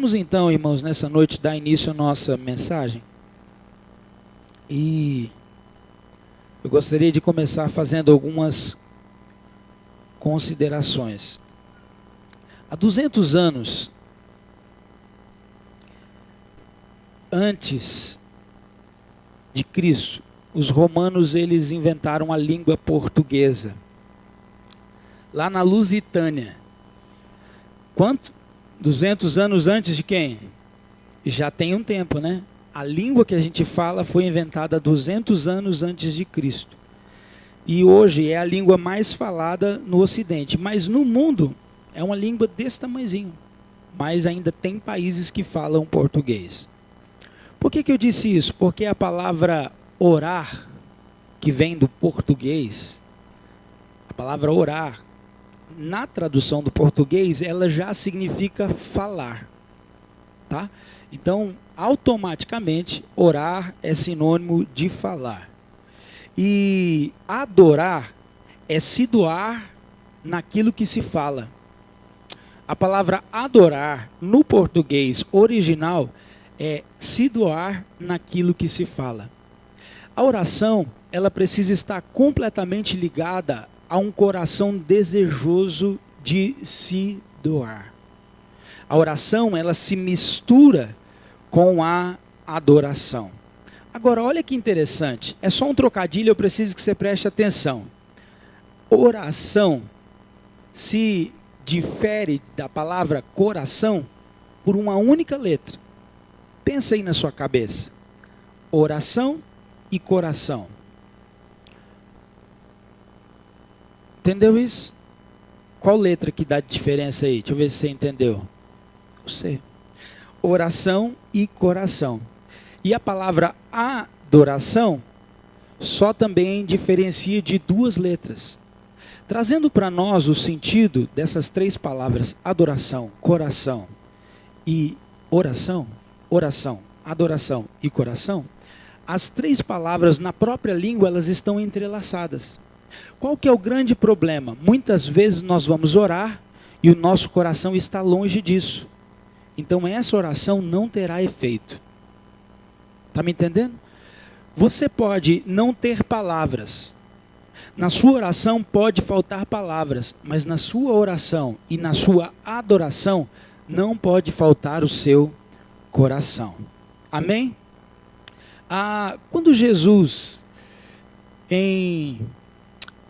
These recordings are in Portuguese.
Vamos então, irmãos, nessa noite dar início à nossa mensagem. E eu gostaria de começar fazendo algumas considerações. Há 200 anos antes de Cristo, os romanos eles inventaram a língua portuguesa. Lá na Lusitânia. Quanto? 200 anos antes de quem? Já tem um tempo, né? A língua que a gente fala foi inventada 200 anos antes de Cristo. E hoje é a língua mais falada no Ocidente. Mas no mundo é uma língua desse tamanhozinho. Mas ainda tem países que falam português. Por que eu disse isso? Porque a palavra orar, que vem do português, a palavra orar, na tradução do português, ela já significa falar, tá? Então, automaticamente, orar é sinônimo de falar. E adorar é se doar naquilo que se fala. A palavra adorar, no português original, é se doar naquilo que se fala. A oração, ela precisa estar completamente ligada a um coração desejoso de se doar. A oração, ela se mistura com a adoração. Agora, olha que interessante. É só um trocadilho, eu preciso que você preste atenção. Oração se difere da palavra coração por uma única letra. Pensa aí na sua cabeça. Oração e coração. Entendeu isso? Qual letra que dá diferença aí? Deixa eu ver se você entendeu. Você. Oração e coração. E a palavra adoração só também diferencia de duas letras. Trazendo para nós o sentido dessas três palavras, adoração, coração e oração, oração, adoração e coração, as três palavras na própria língua elas estão entrelaçadas. Qual que é o grande problema? Muitas vezes nós vamos orar e o nosso coração está longe disso. Então essa oração não terá efeito. Está me entendendo? Você pode não ter palavras. Na sua oração pode faltar palavras, mas na sua oração e na sua adoração não pode faltar o seu coração. Amém? Quando Jesus, em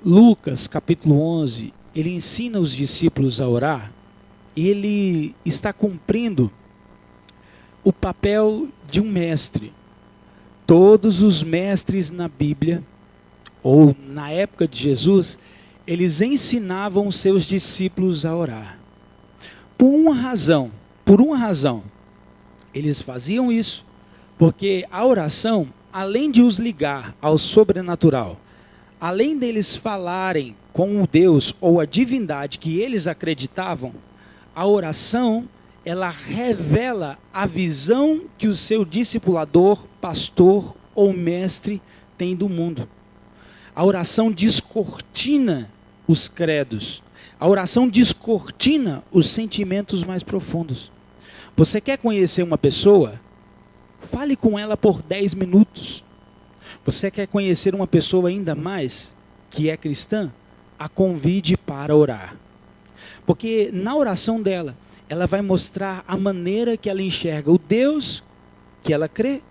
Lucas capítulo 11, ele ensina os discípulos a orar, ele está cumprindo o papel de um mestre. Todos os mestres na Bíblia, ou na época de Jesus, eles ensinavam os seus discípulos a orar. Por uma razão, eles faziam isso, porque a oração, além de os ligar ao sobrenatural, além deles falarem com o Deus ou a divindade que eles acreditavam, a oração, ela revela a visão que o seu discipulador, pastor ou mestre tem do mundo. A oração descortina os credos. A oração descortina os sentimentos mais profundos. Você quer conhecer uma pessoa? Fale com ela por 10 minutos. Você quer conhecer uma pessoa ainda mais que é cristã? A convide para orar. Porque na oração dela, ela vai mostrar a maneira que ela enxerga o Deus que ela crê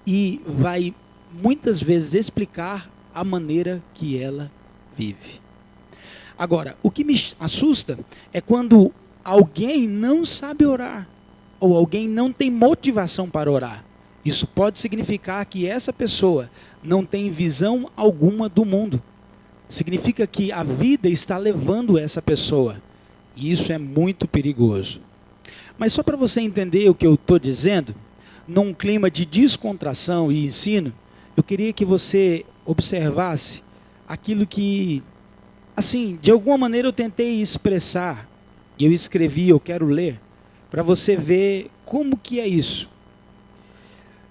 e vai muitas vezes explicar a maneira que ela vive. Agora, o que me assusta é quando alguém não sabe orar ou alguém não tem motivação para orar. Isso pode significar que essa pessoa não tem visão alguma do mundo. Significa que a vida está levando essa pessoa. E isso é muito perigoso. Mas só para você entender o que eu estou dizendo, num clima de descontração e ensino, eu queria que você observasse aquilo que, assim, de alguma maneira eu tentei expressar, e eu escrevi, eu quero ler, para você ver como que é isso.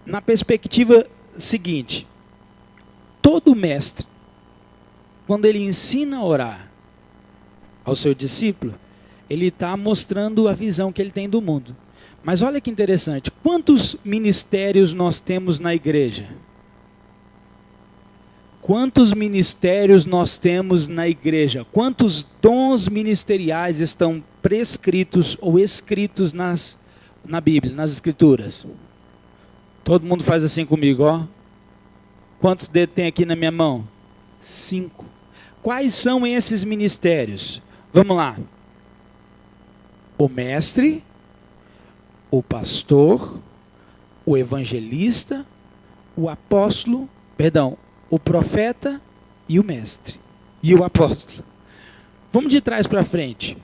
Na perspectiva seguinte, todo mestre, quando ele ensina a orar ao seu discípulo, ele está mostrando a visão que ele tem do mundo. Mas olha que interessante, quantos ministérios nós temos na igreja? Quantos ministérios nós temos na igreja? Quantos dons ministeriais estão prescritos ou escritos na Bíblia, nas Escrituras? Todo mundo faz assim comigo, ó. Quantos dedos tem aqui na minha mão? 5. Quais são esses ministérios? Vamos lá. O mestre, o pastor, o evangelista, o apóstolo, o profeta e o mestre. E o apóstolo. Vamos de trás para frente.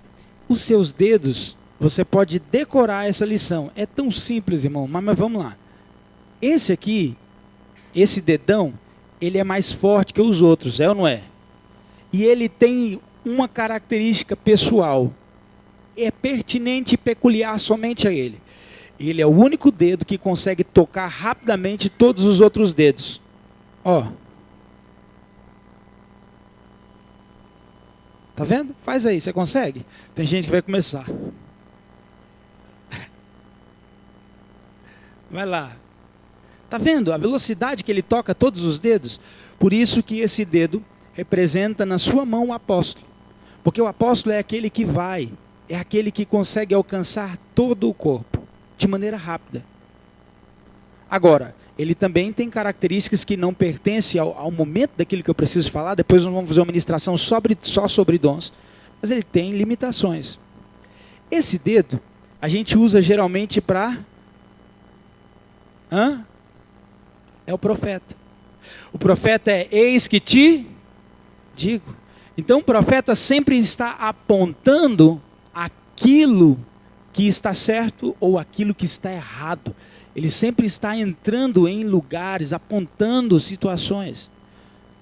Os seus dedos, você pode decorar essa lição. É tão simples, irmão, mas vamos lá. Esse aqui, esse dedão, ele é mais forte que os outros, é ou não é? E ele tem uma característica pessoal. É pertinente e peculiar somente a ele. Ele é o único dedo que consegue tocar rapidamente todos os outros dedos. Ó. Tá vendo? Faz aí, você consegue? Tem gente que vai começar. Vai lá. Tá vendo a velocidade que ele toca todos os dedos? Por isso que esse dedo representa na sua mão o apóstolo. Porque o apóstolo é aquele que vai, é aquele que consegue alcançar todo o corpo, de maneira rápida. Agora, ele também tem características que não pertencem ao momento daquilo que eu preciso falar. Depois nós vamos fazer uma ministração só sobre dons. Mas ele tem limitações. Esse dedo, a gente usa geralmente para... É o profeta. O profeta é: eis que te digo. Então o profeta sempre está apontando aquilo que está certo ou aquilo que está errado. Ele sempre está entrando em lugares, apontando situações.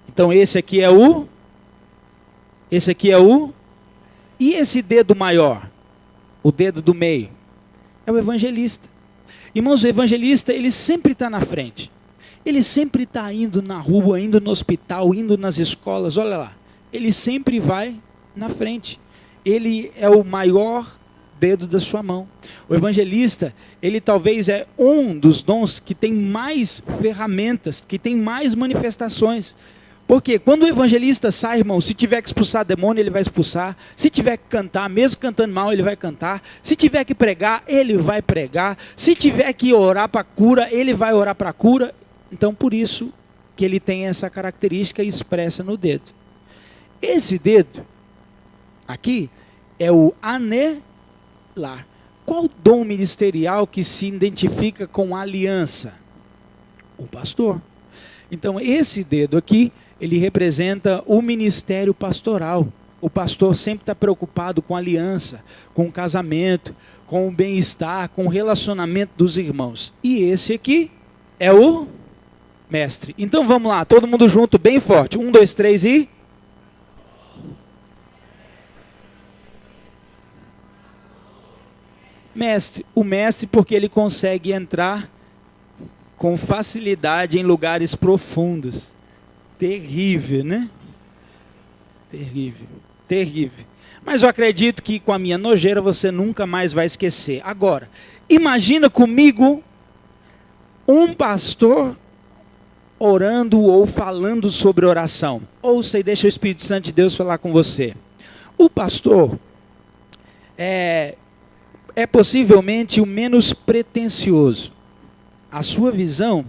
Então esse aqui é o... E esse dedo maior? O dedo do meio? É o evangelista. Irmãos, o evangelista, ele sempre está na frente. Ele sempre está indo na rua, indo no hospital, indo nas escolas, olha lá. Ele sempre vai na frente. Ele é o maior dedo da sua mão. O evangelista, ele talvez é um dos dons que tem mais ferramentas, que tem mais manifestações. Porque quando o evangelista sai, irmão, se tiver que expulsar demônio, ele vai expulsar. Se tiver que cantar, mesmo cantando mal, ele vai cantar. Se tiver que pregar, ele vai pregar. Se tiver que orar para cura, ele vai orar para cura. Então, por isso que ele tem essa característica expressa no dedo. Esse dedo aqui é o anelar. Qual dom ministerial que se identifica com aliança? O pastor. Então, esse dedo aqui, ele representa o ministério pastoral. O pastor sempre está preocupado com aliança, com o casamento, com o bem-estar, com o relacionamento dos irmãos. E esse aqui é o mestre. Então vamos lá, todo mundo junto, bem forte. 1, 2, 3 e... Mestre. O mestre porque ele consegue entrar com facilidade em lugares profundos. Terrível, né? Terrível, terrível. Mas eu acredito que com a minha nojeira você nunca mais vai esquecer. Agora, imagina comigo um pastor orando ou falando sobre oração. Ouça e deixa o Espírito Santo de Deus falar com você. O pastor é possivelmente o menos pretensioso. A sua visão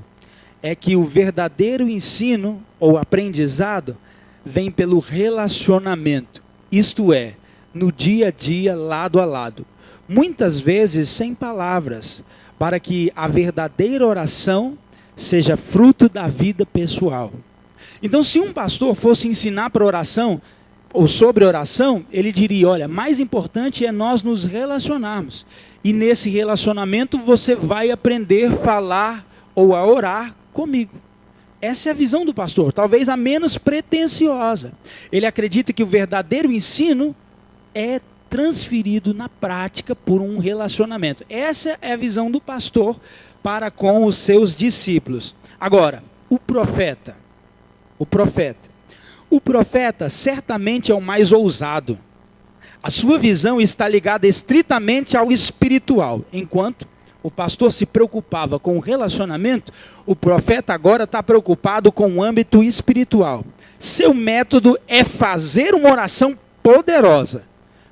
é que o verdadeiro ensino ou aprendizado vem pelo relacionamento. Isto é, no dia a dia, lado a lado. Muitas vezes sem palavras, para que a verdadeira oração seja fruto da vida pessoal. Então, se um pastor fosse ensinar para oração, ou sobre oração, ele diria: olha, mais importante é nós nos relacionarmos. E nesse relacionamento você vai aprender a falar ou a orar comigo. Essa é a visão do pastor, talvez a menos pretensiosa. Ele acredita que o verdadeiro ensino é transferido na prática por um relacionamento. Essa é a visão do pastor para com os seus discípulos. Agora, o profeta certamente é o mais ousado. A sua visão está ligada estritamente ao espiritual, enquanto o pastor se preocupava com o relacionamento, o profeta agora está preocupado com o âmbito espiritual. Seu método é fazer uma oração poderosa,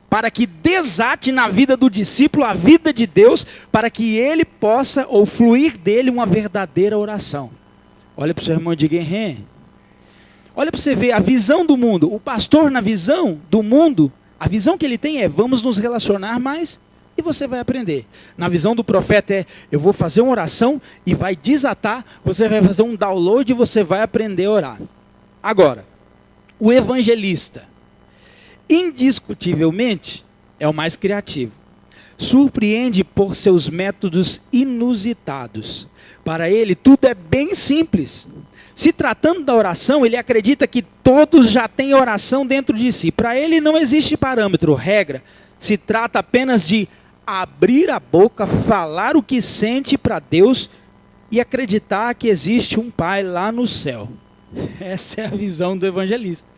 para que desate na vida do discípulo a vida de Deus, para que ele possa, ou fluir dele, uma verdadeira oração. Olha para o seu irmão e diga: olha para você ver a visão do mundo. O pastor, na visão do mundo, a visão que ele tem é: vamos nos relacionar mais e você vai aprender. Na visão do profeta é: eu vou fazer uma oração e vai desatar, você vai fazer um download e você vai aprender a orar. Agora, o evangelista, indiscutivelmente, é o mais criativo. Surpreende por seus métodos inusitados. Para ele, tudo é bem simples. Se tratando da oração, ele acredita que todos já têm oração dentro de si. Para ele não existe parâmetro, regra. Se trata apenas de abrir a boca, falar o que sente para Deus e acreditar que existe um Pai lá no céu. Essa é a visão do evangelista.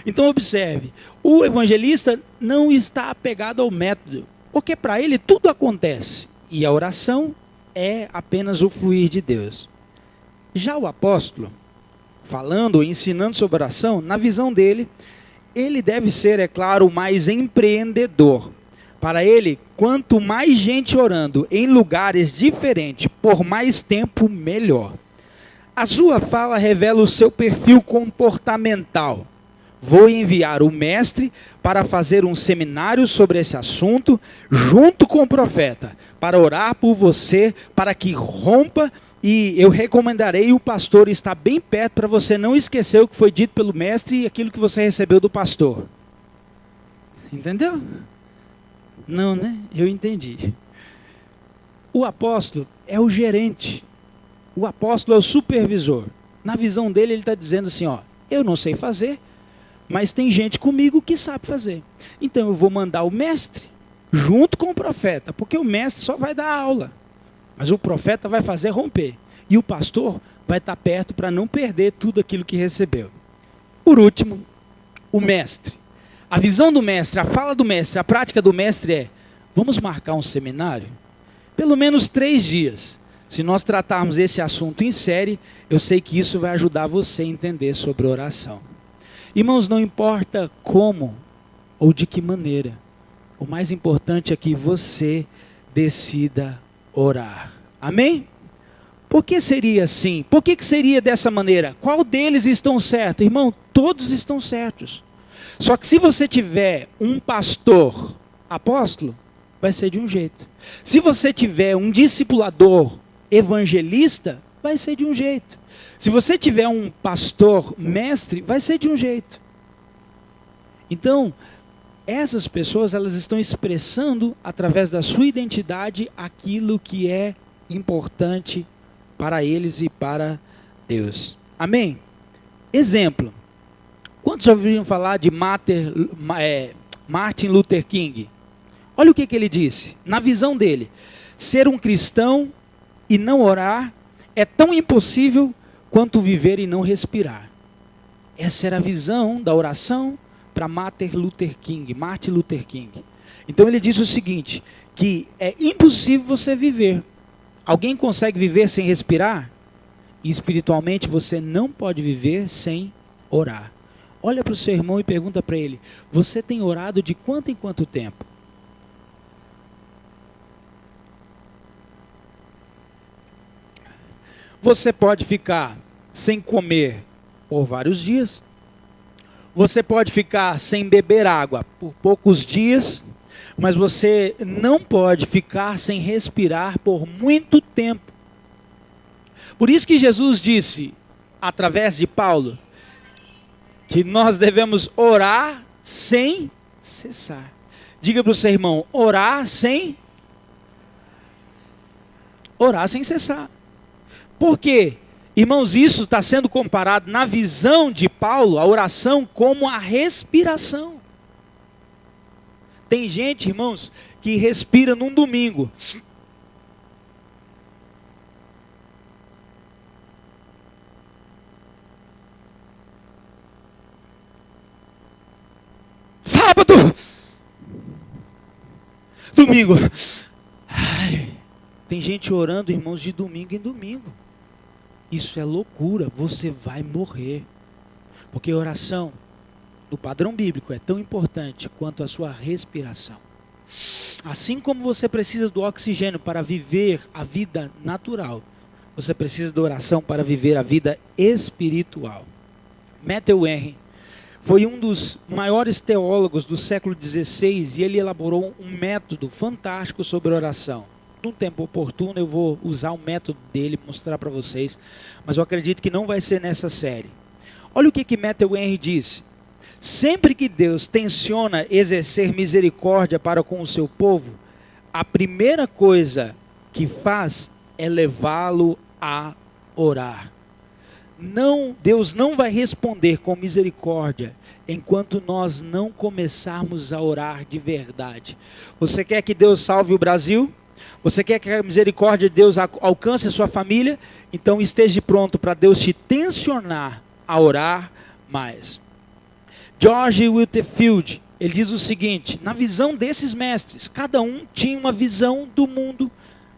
Então observe, o evangelista não está apegado ao método, porque para ele tudo acontece, e a oração é apenas o fluir de Deus. Já o apóstolo, falando, ensinando sobre oração, na visão dele, ele deve ser, é claro, mais empreendedor. Para ele, quanto mais gente orando em lugares diferentes, por mais tempo, melhor. A sua fala revela o seu perfil comportamental. Vou enviar o mestre para fazer um seminário sobre esse assunto, junto com o profeta, para orar por você, para que rompa, e eu recomendarei o pastor estar bem perto, para você não esquecer o que foi dito pelo mestre e aquilo que você recebeu do pastor. Entendeu? Não, né? Eu entendi. O apóstolo é o gerente. O apóstolo é o supervisor. Na visão dele, ele está dizendo assim, ó: eu não sei fazer, mas tem gente comigo que sabe fazer. Então eu vou mandar o mestre junto com o profeta, porque o mestre só vai dar aula, mas o profeta vai fazer romper. E o pastor vai estar perto para não perder tudo aquilo que recebeu. Por último, o mestre. A visão do mestre, a fala do mestre, a prática do mestre é: vamos marcar um seminário? Pelo menos 3 dias. Se nós tratarmos esse assunto em série, eu sei que isso vai ajudar você a entender sobre oração. Irmãos, não importa como ou de que maneira, o mais importante é que você decida orar. Amém? Por que seria assim? Por que seria dessa maneira? Qual deles estão certos? Irmão, todos estão certos. Só que se você tiver um pastor apóstolo, vai ser de um jeito. Se você tiver um discipulador evangelista, vai ser de um jeito. Se você tiver um pastor mestre, vai ser de um jeito. Então, essas pessoas, elas estão expressando, através da sua identidade, aquilo que é importante para eles e para Deus. Amém? Exemplo. Quantos já ouviram falar de Martin Luther King? Olha o que ele disse. Na visão dele, ser um cristão e não orar é tão impossível quanto viver e não respirar. Essa era a visão da oração para Martin Luther King. Então ele diz o seguinte, que é impossível você viver. Alguém consegue viver sem respirar? E espiritualmente você não pode viver sem orar. Olha para o seu irmão e pergunta para ele: você tem orado de quanto em quanto tempo? Você pode ficar sem comer por vários dias. Você pode ficar sem beber água por poucos dias. Mas você não pode ficar sem respirar por muito tempo. Por isso que Jesus disse, através de Paulo, que nós devemos orar sem cessar. Diga para o seu irmão: orar sem cessar. Por quê? Irmãos, isso está sendo comparado na visão de Paulo, a oração, como a respiração. Tem gente, irmãos, que respira num domingo. Sábado. Domingo. Ai, Tem gente orando, irmãos, de domingo em domingo. Isso é loucura, você vai morrer. Porque oração, no padrão bíblico, é tão importante quanto a sua respiração. Assim como você precisa do oxigênio para viver a vida natural, você precisa da oração para viver a vida espiritual. Matthew Henry foi um dos maiores teólogos do século XVI e ele elaborou um método fantástico sobre oração. Num tempo oportuno eu vou usar o método dele, mostrar para vocês, mas eu acredito que não vai ser nessa série. Olha o que Matthew Henry disse: sempre que Deus tenciona exercer misericórdia para com o seu povo, a primeira coisa que faz é levá-lo a orar. Deus não vai responder com misericórdia enquanto nós não começarmos a orar de verdade. Você quer que Deus salve o Brasil? Você quer que a misericórdia de Deus alcance a sua família? Então esteja pronto para Deus te tensionar a orar mais. George Whitefield, ele diz o seguinte: na visão desses mestres, cada um tinha uma visão do mundo.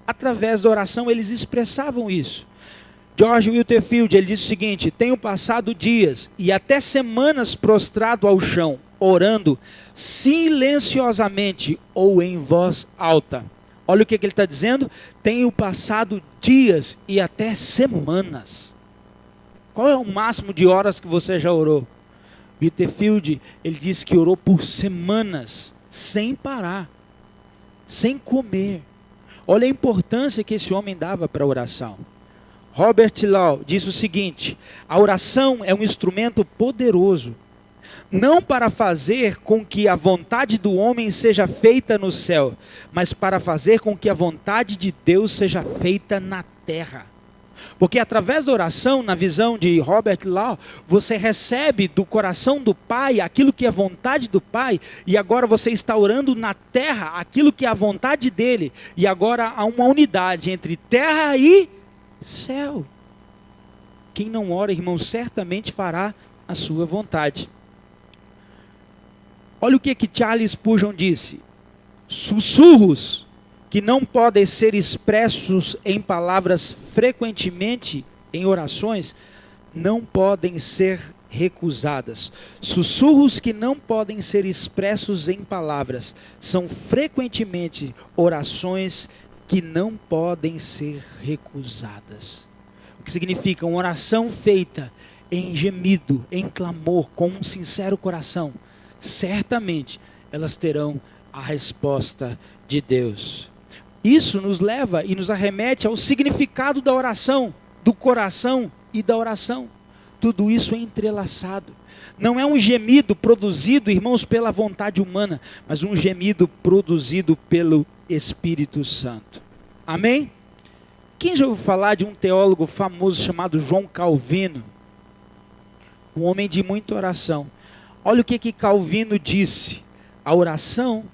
Através da oração eles expressavam isso. George Whitefield, ele diz o seguinte: tenho passado dias e até semanas prostrado ao chão, orando silenciosamente ou em voz alta. Olha o que ele está dizendo: tenho passado dias e até semanas. Qual é o máximo de horas que você já orou? Whitefield, ele disse que orou por semanas, sem parar, sem comer. Olha a importância que esse homem dava para a oração. Robert Law disse o seguinte: a oração é um instrumento poderoso, não para fazer com que a vontade do homem seja feita no céu, mas para fazer com que a vontade de Deus seja feita na terra. Porque através da oração, na visão de Robert Law, você recebe do coração do Pai aquilo que é a vontade do Pai, e agora você está orando na terra aquilo que é a vontade dele, e agora há uma unidade entre terra e céu. Quem não ora, irmão, certamente fará a sua vontade. Olha o que Charles Spurgeon disse: sussurros que não podem ser expressos em palavras frequentemente em orações, não podem ser recusadas. Sussurros que não podem ser expressos em palavras, são frequentemente orações que não podem ser recusadas. O que significa uma oração feita em gemido, em clamor, com um sincero coração, certamente elas terão a resposta de Deus. Isso nos leva e nos arremete ao significado da oração, do coração e da oração. Tudo isso é entrelaçado. Não é um gemido produzido, irmãos, pela vontade humana, mas um gemido produzido pelo Espírito Santo. Amém? Quem já ouviu falar de um teólogo famoso chamado João Calvino? Um homem de muita oração. Olha o que Calvino disse: a oração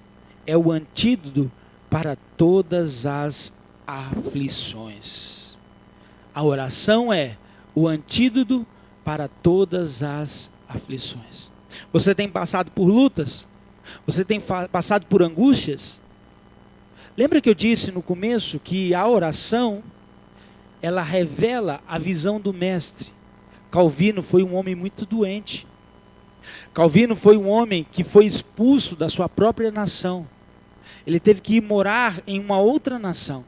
é o antídoto para todas as aflições. A oração é o antídoto para todas as aflições. Você tem passado por lutas? Você tem passado por angústias? Lembra que eu disse no começo que a oração, ela revela a visão do mestre. Calvino foi um homem muito doente. Calvino foi um homem que foi expulso da sua própria nação. Ele teve que ir morar em uma outra nação.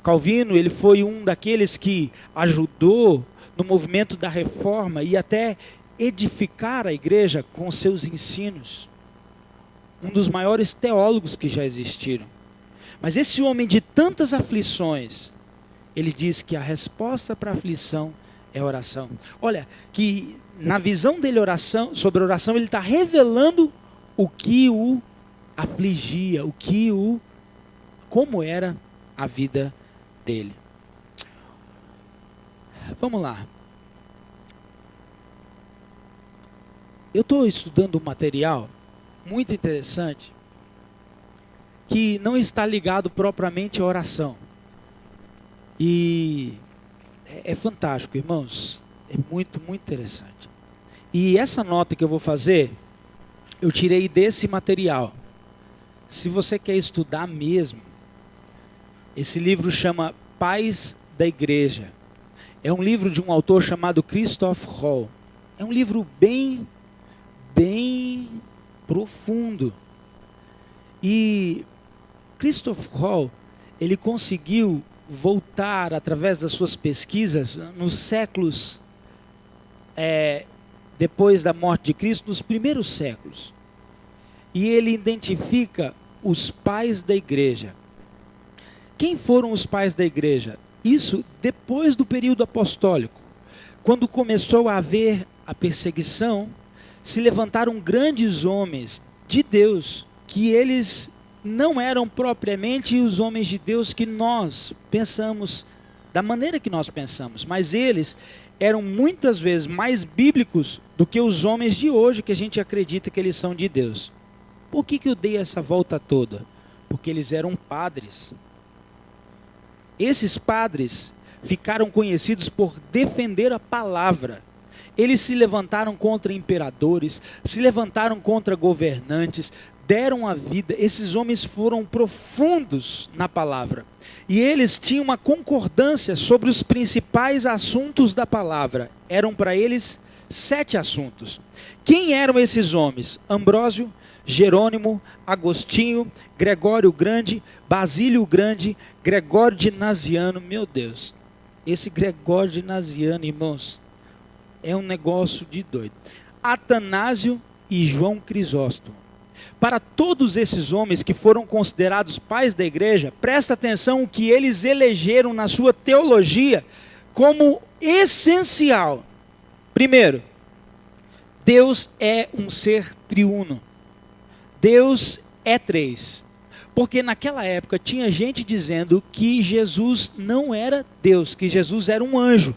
Calvino, ele foi um daqueles que ajudou no movimento da reforma e até edificar a igreja com seus ensinos. Um dos maiores teólogos que já existiram. Mas esse homem de tantas aflições, ele diz que a resposta para a aflição é oração. Olha, que na visão dele sobre oração, ele está revelando o que o afligia, como era a vida dele. Vamos lá. Eu estou estudando um material muito interessante que não está ligado propriamente à oração. E é fantástico, irmãos. É muito, muito interessante. E essa nota que eu vou fazer, eu tirei desse material. Se você quer estudar mesmo, Esse livro chama Pais da Igreja. É um livro de um autor chamado Christoph Hall. É um livro bem profundo. E Christoph Hall, ele conseguiu voltar através das suas pesquisas nos séculos depois da morte de Cristo, nos primeiros séculos. E ele identifica os pais da igreja. Quem foram os pais da igreja? Isso depois do período apostólico. Quando começou a haver a perseguição, se levantaram grandes homens de Deus, que eles não eram propriamente os homens de Deus que nós pensamos, da maneira que nós pensamos, mas eles eram muitas vezes mais bíblicos do que os homens de hoje que a gente acredita que eles são de Deus. Por que eu dei essa volta toda? Porque eles eram padres. Esses padres ficaram conhecidos por defender a palavra. Eles se levantaram contra imperadores, se levantaram contra governantes, deram a vida. Esses homens foram profundos na palavra. E eles tinham uma concordância sobre os principais assuntos da palavra. Eram para eles 7 assuntos. Quem eram esses homens? Ambrósio, Jerônimo, Agostinho, Gregório o Grande, Basílio o Grande, Gregório de Naziano. Meu Deus, esse Gregório de Naziano, irmãos, é um negócio de doido. Atanásio e João Crisóstomo. Para todos esses homens que foram considerados pais da igreja, presta atenção o que eles elegeram na sua teologia como essencial. Primeiro, Deus é um ser triuno. Deus é 3. Porque naquela época tinha gente dizendo que Jesus não era Deus, que Jesus era um anjo.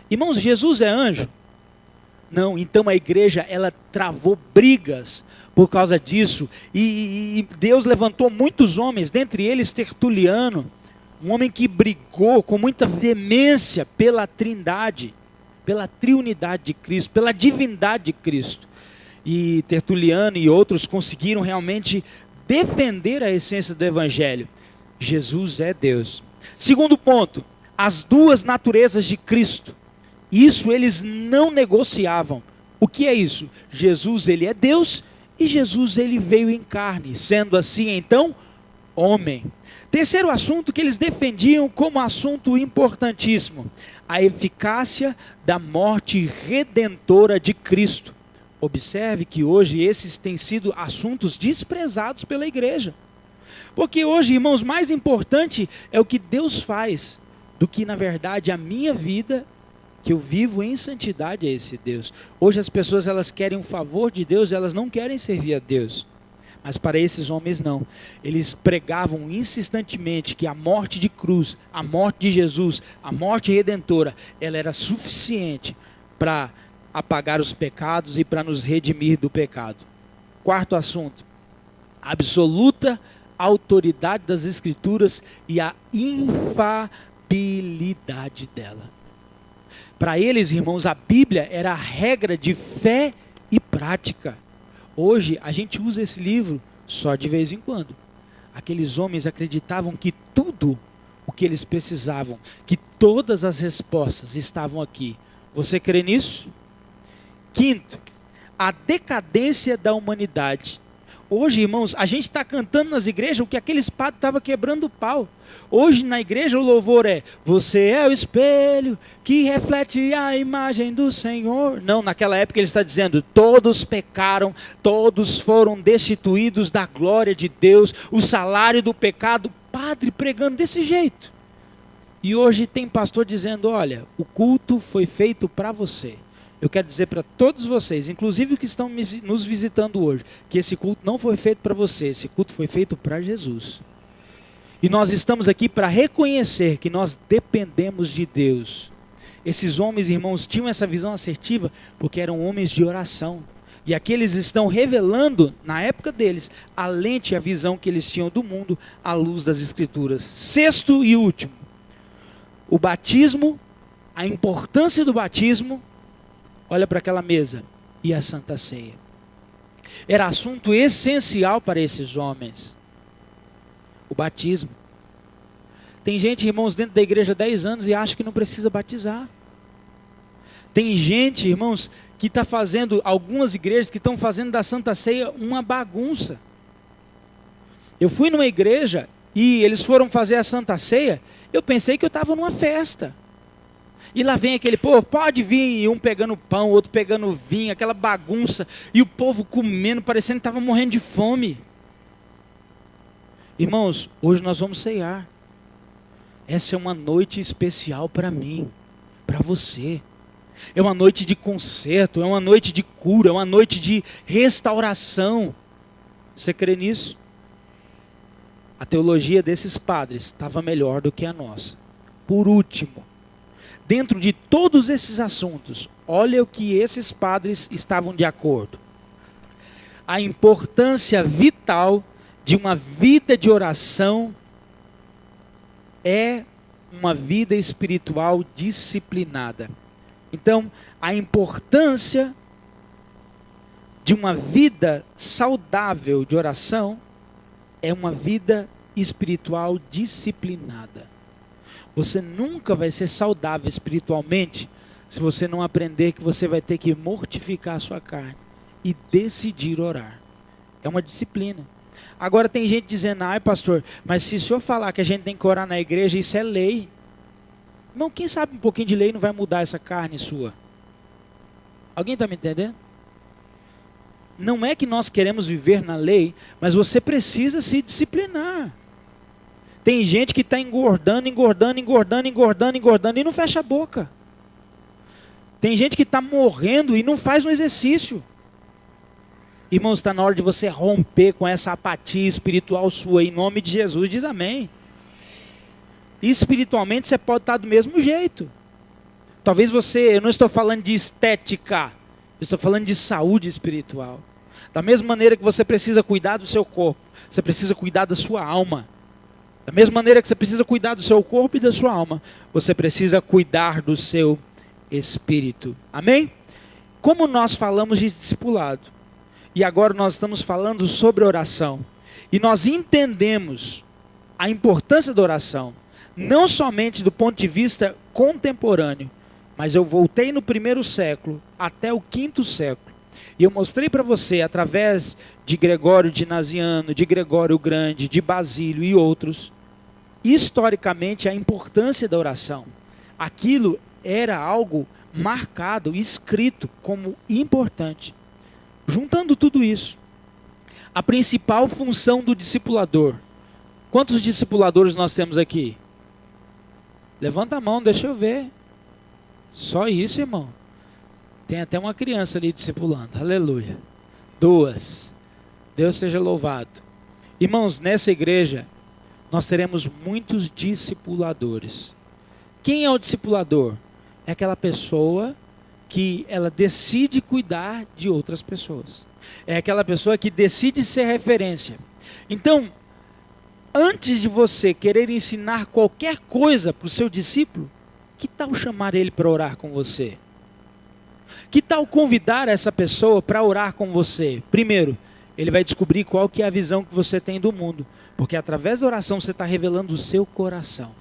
Irmãos, Jesus é anjo? Não, então a igreja ela travou brigas por causa disso, e Deus levantou muitos homens, dentre eles Tertuliano, um homem que brigou com muita veemência pela trindade, pela triunidade de Cristo, pela divindade de Cristo. E Tertuliano e outros conseguiram realmente defender a essência do evangelho. Jesus é Deus. Segundo ponto, as 2 naturezas de Cristo. Isso eles não negociavam. O que é isso? Jesus, ele é Deus, e Jesus, ele veio em carne, sendo assim, então, homem. Terceiro assunto que eles defendiam como assunto importantíssimo: a eficácia da morte redentora de Cristo. Observe que hoje esses têm sido assuntos desprezados pela igreja. Porque hoje, irmãos, mais importante é o que Deus faz, do que na verdade a minha vida, que eu vivo em santidade a esse Deus. Hoje as pessoas elas querem um favor de Deus, elas não querem servir a Deus. Mas para esses homens não. Eles pregavam insistentemente que a morte de cruz, a morte de Jesus, a morte redentora, ela era suficiente para apagar os pecados e para nos redimir do pecado. Quarto assunto: a absoluta autoridade das Escrituras e a infalibilidade dela. Para eles, irmãos, a Bíblia era a regra de fé e prática. Hoje, a gente usa esse livro só de vez em quando. Aqueles homens acreditavam que tudo o que eles precisavam, que todas as respostas estavam aqui. Você crê nisso? Quinto, a decadência da humanidade. Hoje, irmãos, a gente está cantando nas igrejas o que aqueles padres estavam quebrando o pau. Hoje na igreja o louvor é: você é o espelho que reflete a imagem do Senhor. Não, naquela época ele está dizendo: todos pecaram, todos foram destituídos da glória de Deus, o salário do pecado. Padre pregando desse jeito. E hoje tem pastor dizendo: olha, o culto foi feito para você. Eu quero dizer para todos vocês, inclusive os que estão nos visitando hoje, que esse culto não foi feito para você, esse culto foi feito para Jesus. E nós estamos aqui para reconhecer que nós dependemos de Deus. Esses homens, irmãos, tinham essa visão assertiva porque eram homens de oração. E aqui eles estão revelando, na época deles, a lente e a visão que eles tinham do mundo à luz das Escrituras. Sexto e último, o batismo, a importância do batismo. Olha para aquela mesa, e a Santa Ceia. Era assunto essencial para esses homens. O batismo. Tem gente, irmãos, dentro da igreja há 10 anos e acha que não precisa batizar. Tem gente, irmãos, que está fazendo, algumas igrejas que estão fazendo da Santa Ceia uma bagunça. Eu fui numa igreja e eles foram fazer a Santa Ceia, eu pensei que eu estava numa festa. E lá vem aquele povo, pode vir, e um pegando pão, outro pegando vinho, aquela bagunça, e o povo comendo, parecendo que estava morrendo de fome. Irmãos, hoje nós vamos ceiar. Essa é uma noite especial para mim, para você. É uma noite de conserto, é uma noite de cura, é uma noite de restauração. Você crê nisso? A teologia desses padres estava melhor do que a nossa. Por último, dentro de todos esses assuntos, olha o que esses padres estavam de acordo. A importância vital de uma vida de oração é uma vida espiritual disciplinada. Então, a importância de uma vida saudável de oração é uma vida espiritual disciplinada. Você nunca vai ser saudável espiritualmente se você não aprender que você vai ter que mortificar a sua carne e decidir orar. É uma disciplina. Agora tem gente dizendo, ai pastor, mas se o senhor falar que a gente tem que orar na igreja, isso é lei. Irmão, quem sabe um pouquinho de lei não vai mudar essa carne sua? Alguém está me entendendo? Não é que nós queremos viver na lei, mas você precisa se disciplinar. Tem gente que está engordando e não fecha a boca. Tem gente que está morrendo e não faz um exercício. Irmãos, está na hora de você romper com essa apatia espiritual sua, em nome de Jesus, diz amém. Espiritualmente você pode estar do mesmo jeito. Talvez você, eu não estou falando de estética, eu estou falando de saúde espiritual. Da mesma maneira que você precisa cuidar do seu corpo, você precisa cuidar da sua alma. Da mesma maneira que você precisa cuidar do seu corpo e da sua alma, você precisa cuidar do seu espírito. Amém? Como nós falamos de discipulado, e agora nós estamos falando sobre oração, e nós entendemos a importância da oração, não somente do ponto de vista contemporâneo, mas eu voltei no 1º século até o 5º século, e eu mostrei para você, através de Gregório de Naziano, de Gregório o Grande, de Basílio e outros, historicamente a importância da oração. Aquilo era algo marcado, escrito como importante. Juntando tudo isso, a principal função do discipulador. Quantos discipuladores nós temos aqui? Levanta a mão, deixa eu ver. Só isso, irmão. Tem até uma criança ali discipulando. Aleluia. 2. Deus seja louvado. Irmãos, nessa igreja, nós teremos muitos discipuladores. Quem é o discipulador? É aquela pessoa que ela decide cuidar de outras pessoas. É aquela pessoa que decide ser referência. Então, antes de você querer ensinar qualquer coisa para o seu discípulo, que tal chamar ele para orar com você? Que tal convidar essa pessoa para orar com você? Primeiro, ele vai descobrir qual que é a visão que você tem do mundo. Porque através da oração você está revelando o seu coração.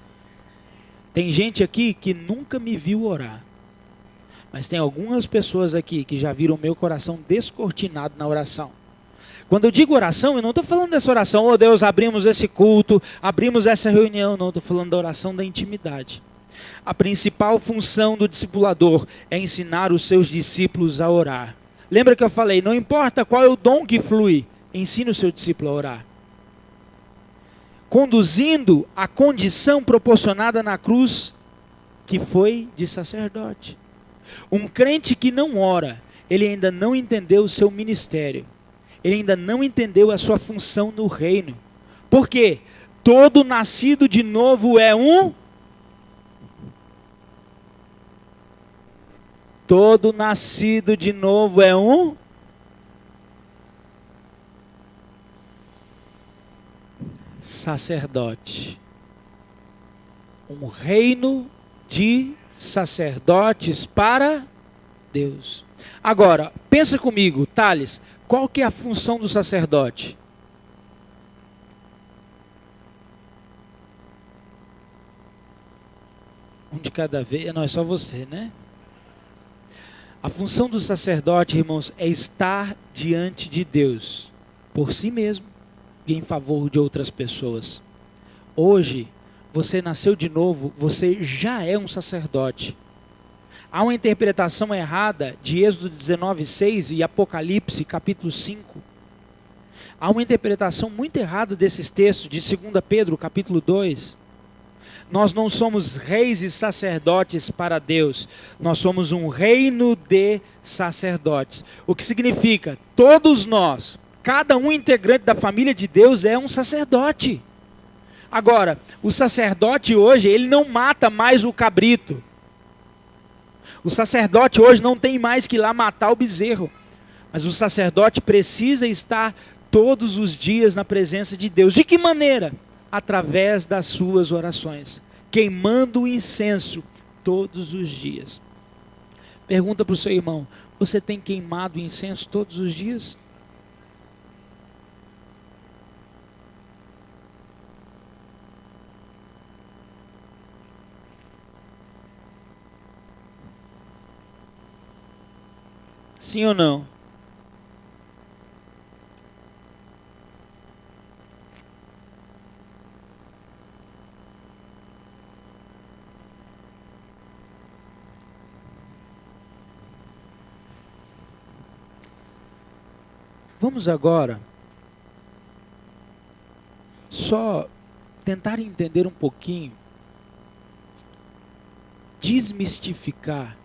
Tem gente aqui que nunca me viu orar. Mas tem algumas pessoas aqui que já viram o meu coração descortinado na oração. Quando eu digo oração, eu não estou falando dessa oração, oh Deus, abrimos esse culto, abrimos essa reunião. Não, estou falando da oração da intimidade. A principal função do discipulador é ensinar os seus discípulos a orar. Lembra que eu falei, não importa qual é o dom que flui, ensine o seu discípulo a orar. Conduzindo a condição proporcionada na cruz, que foi de sacerdote. Um crente que não ora, ele ainda não entendeu o seu ministério. Ele ainda não entendeu a sua função no reino. Por quê? Todo nascido de novo é um... Todo nascido de novo é um... sacerdote. Um reino de sacerdotes para Deus. Agora, pensa comigo, Thales, qual que é a função do sacerdote? Um de cada vez. Não, é só você, né? A função do sacerdote, irmãos, é estar diante de Deus, por si mesmo e em favor de outras pessoas. Hoje, você nasceu de novo, você já é um sacerdote. Há uma interpretação errada de Êxodo 19:6 e Apocalipse capítulo 5. Há uma interpretação muito errada desses textos de 2 Pedro capítulo 2. Nós não somos reis e sacerdotes para Deus. Nós somos um reino de sacerdotes. O que significa, todos nós, cada um integrante da família de Deus é um sacerdote. Agora, o sacerdote hoje, ele não mata mais o cabrito. O sacerdote hoje não tem mais que ir lá matar o bezerro. Mas o sacerdote precisa estar todos os dias na presença de Deus. De que maneira? Através das suas orações, queimando o incenso todos os dias. Pergunta para o seu irmão: você tem queimado o incenso todos os dias? Sim ou não? Vamos agora só tentar entender um pouquinho, desmistificar,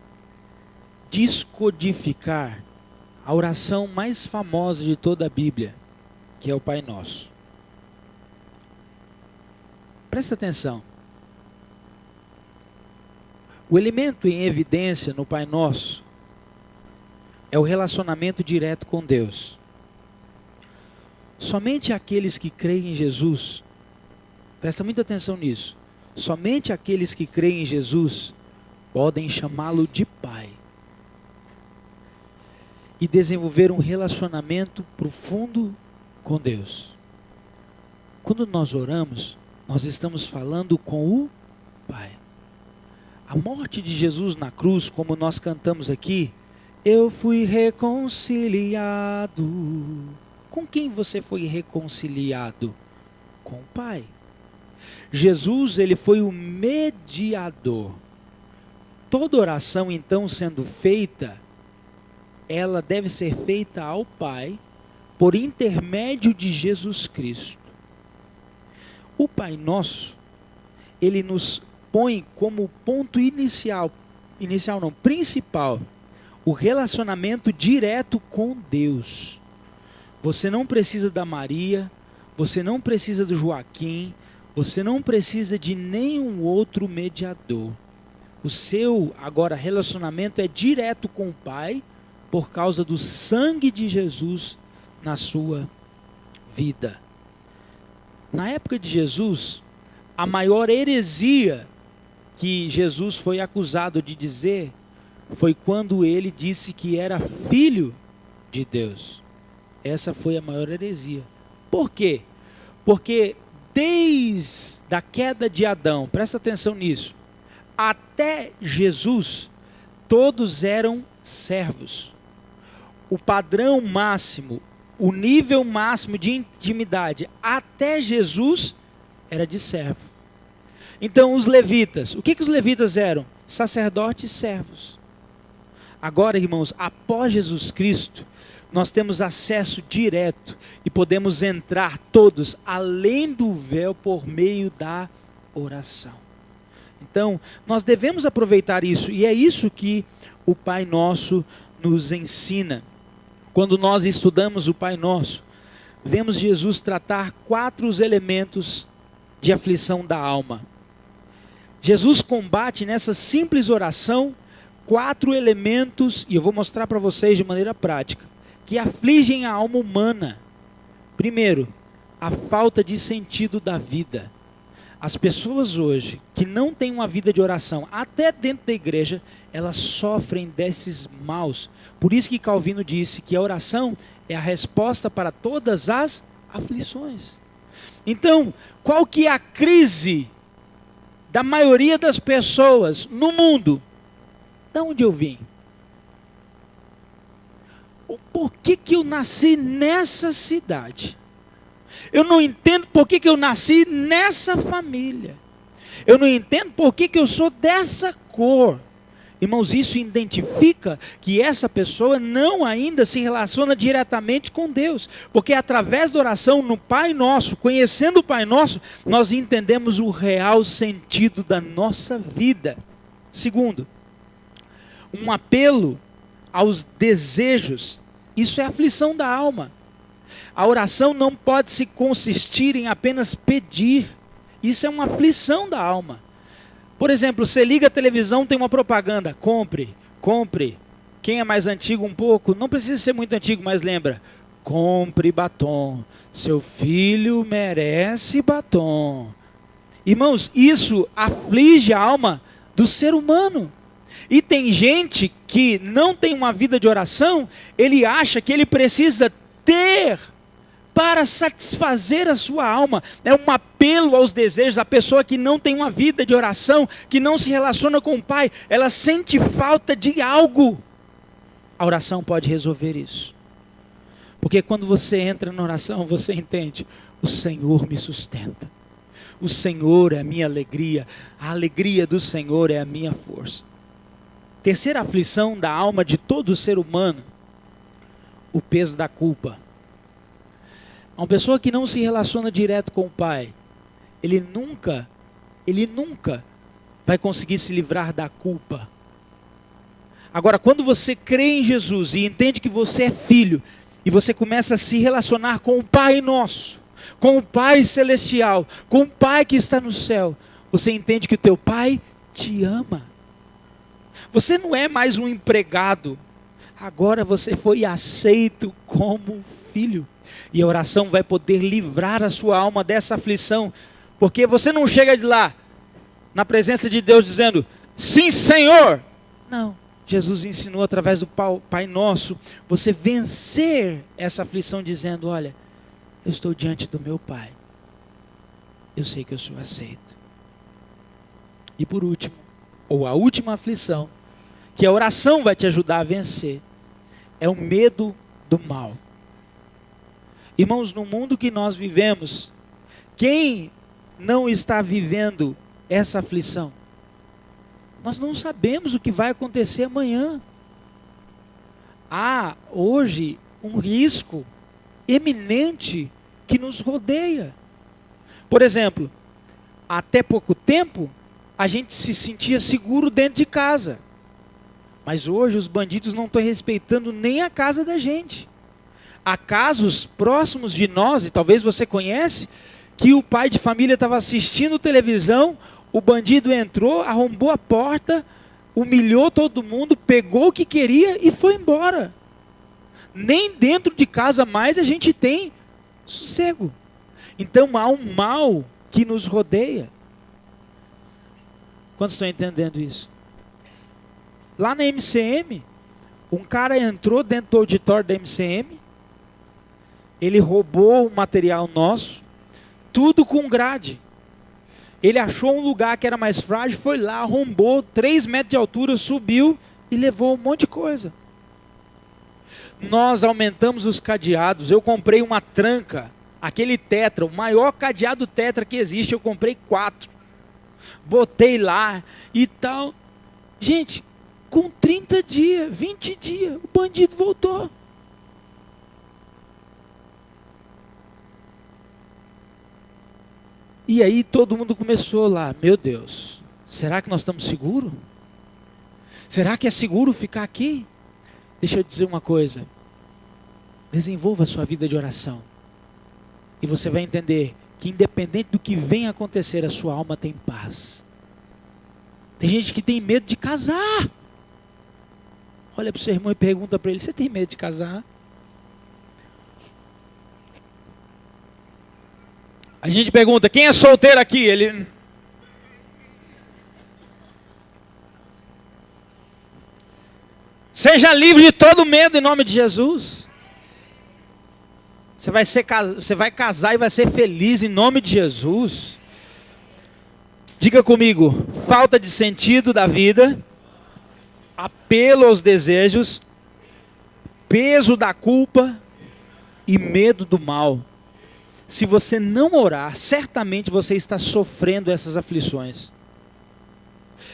descodificar a oração mais famosa de toda a Bíblia, que é o Pai Nosso. Presta atenção. O elemento em evidência no Pai Nosso é o relacionamento direto com Deus. Somente aqueles que creem em Jesus, presta muita atenção nisso, somente aqueles que creem em Jesus podem chamá-lo de Pai e desenvolver um relacionamento profundo com Deus. Quando nós oramos, nós estamos falando com o Pai. A morte de Jesus na cruz, como nós cantamos aqui, eu fui reconciliado. Com quem você foi reconciliado? Com o Pai. Jesus, ele foi o mediador. Toda oração, então, sendo feita, ela deve ser feita ao Pai, por intermédio de Jesus Cristo. O Pai Nosso, ele nos põe como ponto principal, o relacionamento direto com Deus. Você não precisa da Maria, você não precisa do Joaquim, você não precisa de nenhum outro mediador. O seu, agora, relacionamento é direto com o Pai, por causa do sangue de Jesus na sua vida. Na época de Jesus, a maior heresia que Jesus foi acusado de dizer foi quando ele disse que era filho de Deus. Essa foi a maior heresia. Por quê? Porque desde a queda de Adão, presta atenção nisso, até Jesus, todos eram servos. O padrão máximo, o nível máximo de intimidade até Jesus era de servo. Então os levitas, o que os levitas eram? Sacerdotes servos. Agora, irmãos, após Jesus Cristo, nós temos acesso direto e podemos entrar todos além do véu por meio da oração. Então, nós devemos aproveitar isso, e é isso que o Pai Nosso nos ensina. Quando nós estudamos o Pai Nosso, vemos Jesus tratar 4 elementos de aflição da alma. Jesus combate nessa simples oração 4 elementos, e eu vou mostrar para vocês de maneira prática, que afligem a alma humana. Primeiro, a falta de sentido da vida. As pessoas hoje que não têm uma vida de oração, até dentro da igreja, elas sofrem desses maus. Por isso que Calvino disse que a oração é a resposta para todas as aflições. Então, qual que é a crise da maioria das pessoas no mundo, de onde eu vim? Por que eu nasci nessa cidade? Eu não entendo por que eu nasci nessa família. Eu não entendo por que eu sou dessa cor. Irmãos, isso identifica que essa pessoa não ainda se relaciona diretamente com Deus. Porque através da oração no Pai Nosso, conhecendo o Pai Nosso, nós entendemos o real sentido da nossa vida. Segundo, um apelo aos desejos. Isso é aflição da alma. A oração não pode se consistir em apenas pedir. Isso é uma aflição da alma. Por exemplo, você liga a televisão, tem uma propaganda. Compre, compre. Quem é mais antigo um pouco, não precisa ser muito antigo, mas lembra. Compre batom. Seu filho merece batom. Irmãos, isso aflige a alma do ser humano. E tem gente que não tem uma vida de oração, ele acha que ele precisa ter para satisfazer a sua alma. É um apelo aos desejos. A pessoa que não tem uma vida de oração, que não se relaciona com o Pai, ela sente falta de algo. A oração pode resolver isso. Porque quando você entra na oração, você entende, o Senhor me sustenta. O Senhor é a minha alegria. A alegria do Senhor é a minha força. Terceira aflição da alma de todo ser humano, o peso da culpa. Uma pessoa que não se relaciona direto com o Pai, ele nunca vai conseguir se livrar da culpa. Agora, quando você crê em Jesus e entende que você é filho, e você começa a se relacionar com o Pai Nosso, com o Pai Celestial, com o Pai que está no céu, você entende que o teu Pai te ama. Você não é mais um empregado, agora você foi aceito como filho. E a oração vai poder livrar a sua alma dessa aflição. Porque você não chega de lá, na presença de Deus, dizendo, sim, Senhor. Não, Jesus ensinou através do Pai Nosso, você vencer essa aflição dizendo, olha, eu estou diante do meu Pai. Eu sei que eu sou aceito. E por último, ou a última aflição, que a oração vai te ajudar a vencer, é o medo do mal. Irmãos, no mundo que nós vivemos, quem não está vivendo essa aflição? Nós não sabemos o que vai acontecer amanhã. Há hoje um risco eminente que nos rodeia. Por exemplo, até pouco tempo, a gente se sentia seguro dentro de casa. Mas hoje os bandidos não estão respeitando nem a casa da gente. Há casos próximos de nós, e talvez você conhece, que o pai de família estava assistindo televisão, o bandido entrou, arrombou a porta, humilhou todo mundo, pegou o que queria e foi embora. Nem dentro de casa mais a gente tem sossego. Então há um mal que nos rodeia. Quantos estão entendendo isso? Lá na MCM, um cara entrou dentro do auditório da MCM, ele roubou o material nosso, tudo com grade. Ele achou um lugar que era mais frágil, foi lá, arrombou, 3 metros de altura, subiu e levou um monte de coisa. Nós aumentamos os cadeados, eu comprei uma tranca, aquele tetra, o maior cadeado tetra que existe, eu comprei 4. Botei lá e tal. Gente, com 30 dias, 20 dias, o bandido voltou. E aí todo mundo começou lá, meu Deus, será que nós estamos seguros? Será que é seguro ficar aqui? Deixa eu dizer uma coisa, desenvolva a sua vida de oração. E você vai entender que independente do que venha acontecer, a sua alma tem paz. Tem gente que tem medo de casar. Olha para o seu irmão e pergunta para ele, você tem medo de casar? A gente pergunta, quem é solteiro aqui? Ele... Seja livre de todo medo em nome de Jesus. Você vai casar e vai ser feliz em nome de Jesus. Diga comigo: falta de sentido da vida, apelo aos desejos, peso da culpa e medo do mal. Se você não orar, certamente você está sofrendo essas aflições.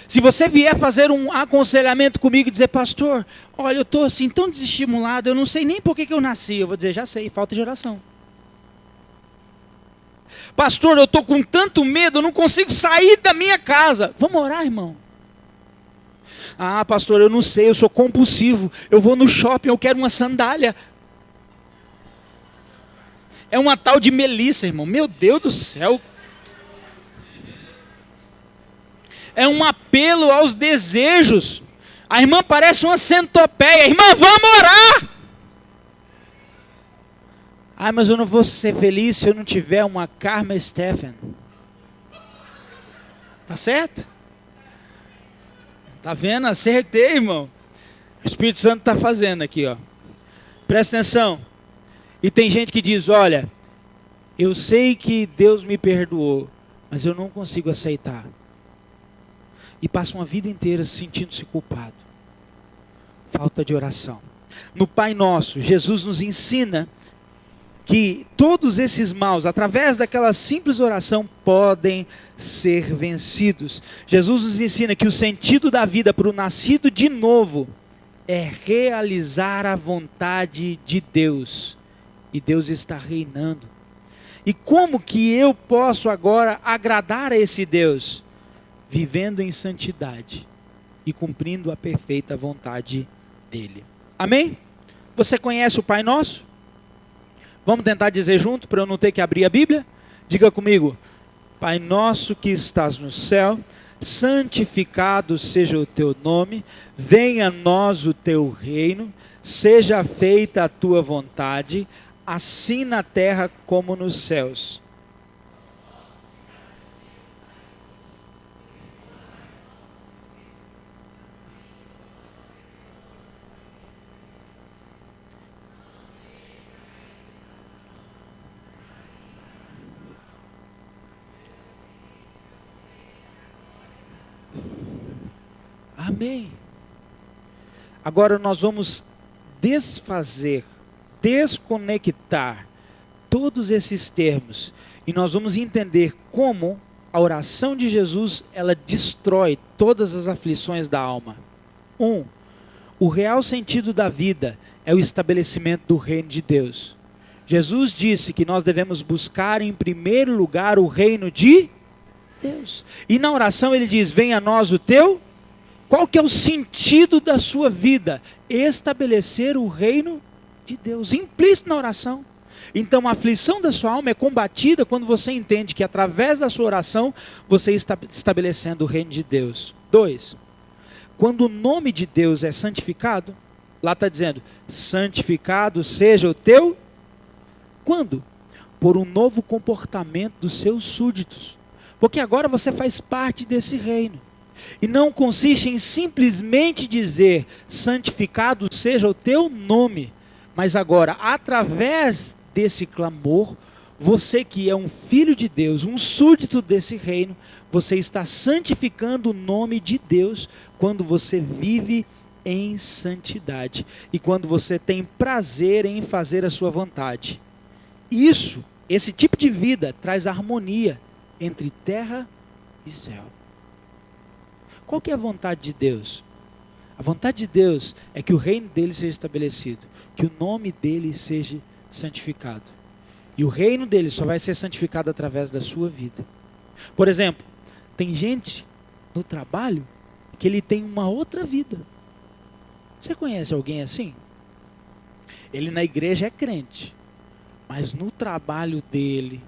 Se você vier fazer um aconselhamento comigo e dizer: pastor, olha, eu estou assim tão desestimulado, eu não sei nem por que eu nasci. Eu vou dizer: já sei, falta de oração. Pastor, eu estou com tanto medo, eu não consigo sair da minha casa. Vamos orar, irmão. Ah, pastor, eu não sei, eu sou compulsivo. Eu vou no shopping, eu quero uma sandália. É uma tal de Melissa, irmão. Meu Deus do céu. É um apelo aos desejos. A irmã parece uma centopeia. Irmã, vamos orar. Ah, mas eu não vou ser feliz se eu não tiver uma Karma Stephan. Tá certo? Tá vendo? Acertei, irmão. O Espírito Santo está fazendo aqui, ó. Presta atenção. E tem gente que diz: olha, eu sei que Deus me perdoou, mas eu não consigo aceitar. E passa uma vida inteira sentindo-se culpado. Falta de oração. No Pai Nosso, Jesus nos ensina que todos esses maus, através daquela simples oração, podem ser vencidos. Jesus nos ensina que o sentido da vida para o nascido de novo é realizar a vontade de Deus. E Deus está reinando. E como que eu posso agora agradar a esse Deus? Vivendo em santidade e cumprindo a perfeita vontade dele. Amém? Você conhece o Pai Nosso? Vamos tentar dizer junto para eu não ter que abrir a Bíblia? Diga comigo: Pai nosso que estás no céu, santificado seja o teu nome, venha a nós o teu reino, seja feita a tua vontade, assim na terra como nos céus. Amém. Agora nós vamos desfazer, desconectar todos esses termos e nós vamos entender como a oração de Jesus, ela destrói todas as aflições da alma. O real sentido da vida é o estabelecimento do reino de Deus. Jesus disse que nós devemos buscar em primeiro lugar o reino de Deus. E na oração ele diz: venha a nós o teu. Qual que é o sentido da sua vida? Estabelecer o reino de Deus, implícito na oração. Então a aflição da sua alma é combatida quando você entende que através da sua oração, você está estabelecendo o reino de Deus. 2, quando o nome de Deus é santificado, lá está dizendo: santificado seja o teu. Quando? Por um novo comportamento dos seus súditos. Porque agora você faz parte desse reino. E não consiste em simplesmente dizer: santificado seja o teu nome. Mas agora, através desse clamor, você que é um filho de Deus, um súdito desse reino, você está santificando o nome de Deus quando você vive em santidade. E quando você tem prazer em fazer a sua vontade. Esse tipo de vida traz harmonia entre terra e céu. Qual que é a vontade de Deus? A vontade de Deus é que o reino dele seja estabelecido, que o nome dele seja santificado. E o reino dele só vai ser santificado através da sua vida. Por exemplo, tem gente no trabalho que ele tem uma outra vida. Você conhece alguém assim? Ele na igreja é crente, mas no trabalho dele,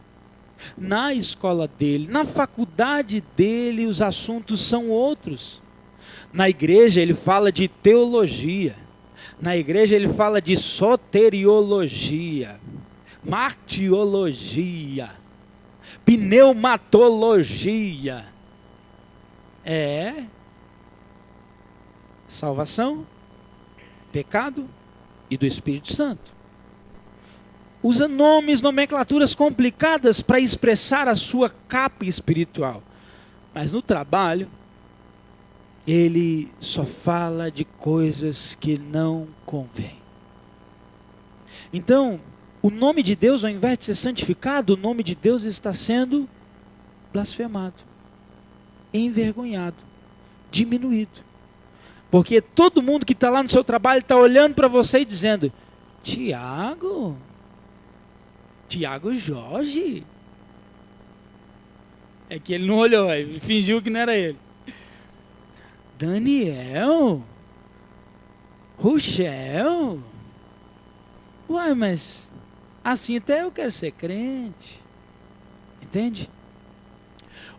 na escola dele, na faculdade dele, os assuntos são outros. Na igreja ele fala de teologia, na igreja ele fala de soteriologia, martiologia, pneumatologia. Salvação, pecado e do Espírito Santo. Usa nomes, nomenclaturas complicadas para expressar a sua capa espiritual. Mas no trabalho, ele só fala de coisas que não convém. Então, o nome de Deus, ao invés de ser santificado, o nome de Deus está sendo blasfemado, envergonhado, diminuído. Porque todo mundo que está lá no seu trabalho está olhando para você e dizendo: Tiago Jorge. É que ele não olhou, ele fingiu que não era ele. Daniel, Rochel. Uai, mas assim até eu quero ser crente. Entende?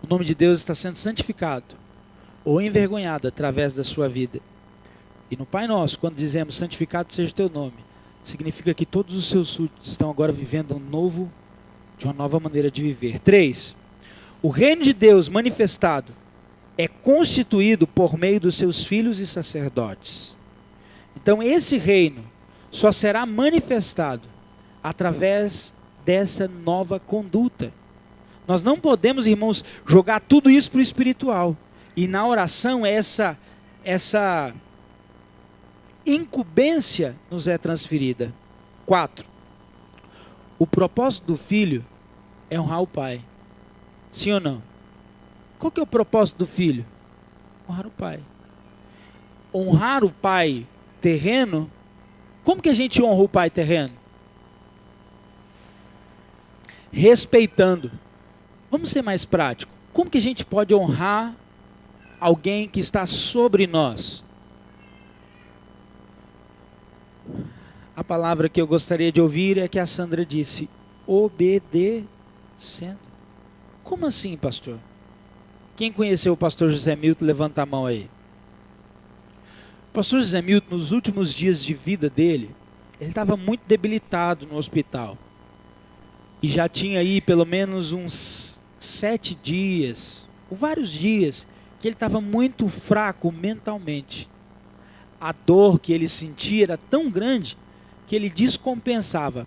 O nome de Deus está sendo santificado ou envergonhado através da sua vida. E no Pai Nosso, quando dizemos santificado seja o teu nome, significa que todos os seus súditos estão agora vivendo de uma nova maneira de viver. 3. O reino de Deus manifestado é constituído por meio dos seus filhos e sacerdotes. Então esse reino só será manifestado através dessa nova conduta. Nós não podemos, irmãos, jogar tudo isso para o espiritual. E na oração essa incumbência nos é transferida. 4. O propósito do filho é honrar o pai. Sim ou não? Qual que é o propósito do filho? Honrar o pai. Honrar o pai terreno. Como que a gente honra o pai terreno? Respeitando. Vamos ser mais práticos. Como que a gente pode honrar alguém que está sobre nós? A palavra que eu gostaria de ouvir é que a Sandra disse: obedecendo. Como assim, pastor? Quem conheceu o pastor José Milton, levanta a mão aí. O pastor José Milton, nos últimos dias de vida dele, ele estava muito debilitado no hospital. E já tinha aí pelo menos uns 7 dias, ou vários dias, que ele estava muito fraco mentalmente. A dor que ele sentia era tão grande que ele descompensava